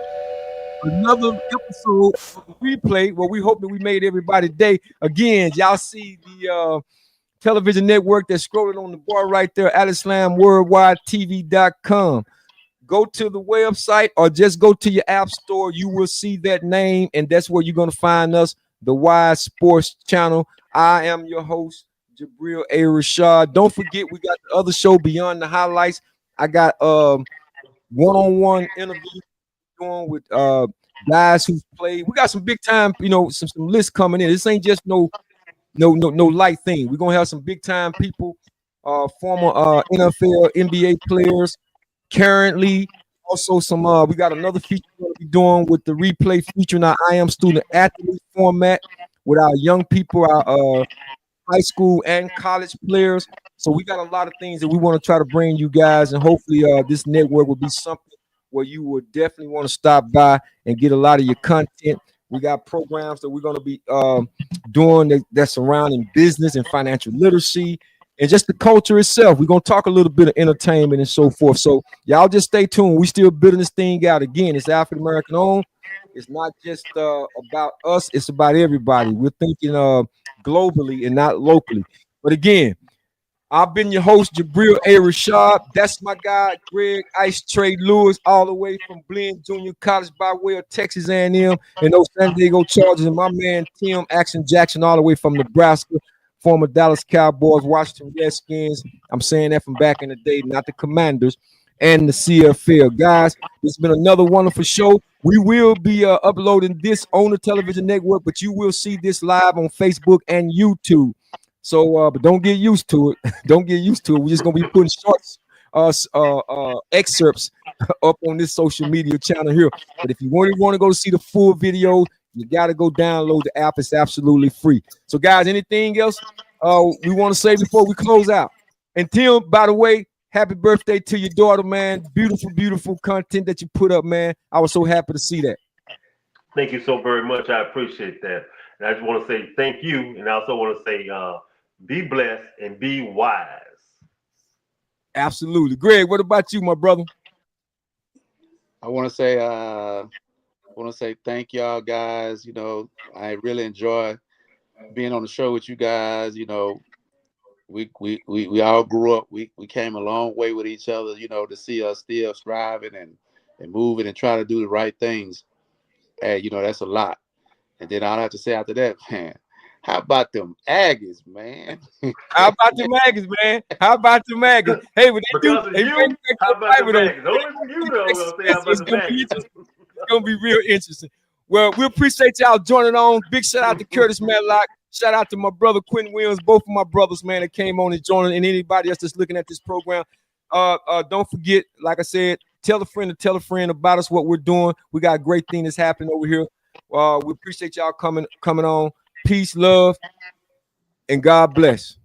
another episode of the replay where we hope that we made everybody's day. Again, y'all see the television network that's scrolling on the bar right there, AtlaslamWorldwideTV.com. Go to the website or just go to your app store. You will see that name, and that's where you're going to find us, the Wide Sports Channel. I am your host, Jabril A. Rashad. Don't forget, we got the other show, Beyond the Highlights. I got one-on-one interviews going with guys who've played. We got some big time, you know, some lists coming in. This ain't just no light thing. We're gonna have some big time people, former NFL, NBA players, currently. Also, some we got another feature we're gonna be doing with the replay featuring our I Am Student Athlete format with our young people, our high school and college players. So we got a lot of things that we want to try to bring you guys, and hopefully this network will be something where you would definitely want to stop by and get a lot of your content. We got programs that we're going to be doing that surrounding business and financial literacy and just the culture itself. We're going to talk a little bit of entertainment and so forth. So y'all just stay tuned. We still building this thing out. Again, it's African American owned. It's not just about us. It's about everybody. We're thinking globally and not locally. But again, I've been your host, Jabril A. Rashad. That's my guy, Greg Ice Trade Lewis, all the way from Blinn Junior College by way of Texas A&M and those San Diego Chargers. And my man, Tim Action Jackson, all the way from Nebraska, former Dallas Cowboys, Washington Redskins. I'm saying that from back in the day, not the Commanders, and the CFL. Guys, it's been another wonderful show. We will be uploading this on the television network, but you will see this live on Facebook and YouTube. So, but don't get used to it. Don't get used to it. We're just gonna be putting shorts, excerpts up on this social media channel here. But if you want to go to see the full video, you gotta go download the app. It's absolutely free. So, guys, anything else we want to say before we close out? And Tim, by the way, happy birthday to your daughter, man. Beautiful, beautiful content that you put up, man. I was so happy to see that. Thank you so very much. I appreciate that. And I just want to say thank you, and I also want to say be blessed and be wise. Absolutely. Greg, what about you, my brother? I want to say thank y'all guys. You know, I really enjoy being on the show with you guys. You know, we all grew up. We came a long way with each other, you know, to see us still striving and moving and trying to do the right things. And, you know, that's a lot. And then I'll have to say after that, man, how about them Aggies, man? How about them Aggies, man? How about them Aggies? Hey, when they do, how about the Aggies? Only for you, though. It's gonna be real interesting. Well, we appreciate y'all joining on. Big shout out to Curtis Matlock. Shout out to my brother Quentin Williams, both of my brothers, man, that came on and joined, and anybody else that's looking at this program. Don't forget, like I said, tell a friend to tell a friend about us, what we're doing. We got a great thing that's happening over here. We appreciate y'all coming on. Peace, love, and God bless.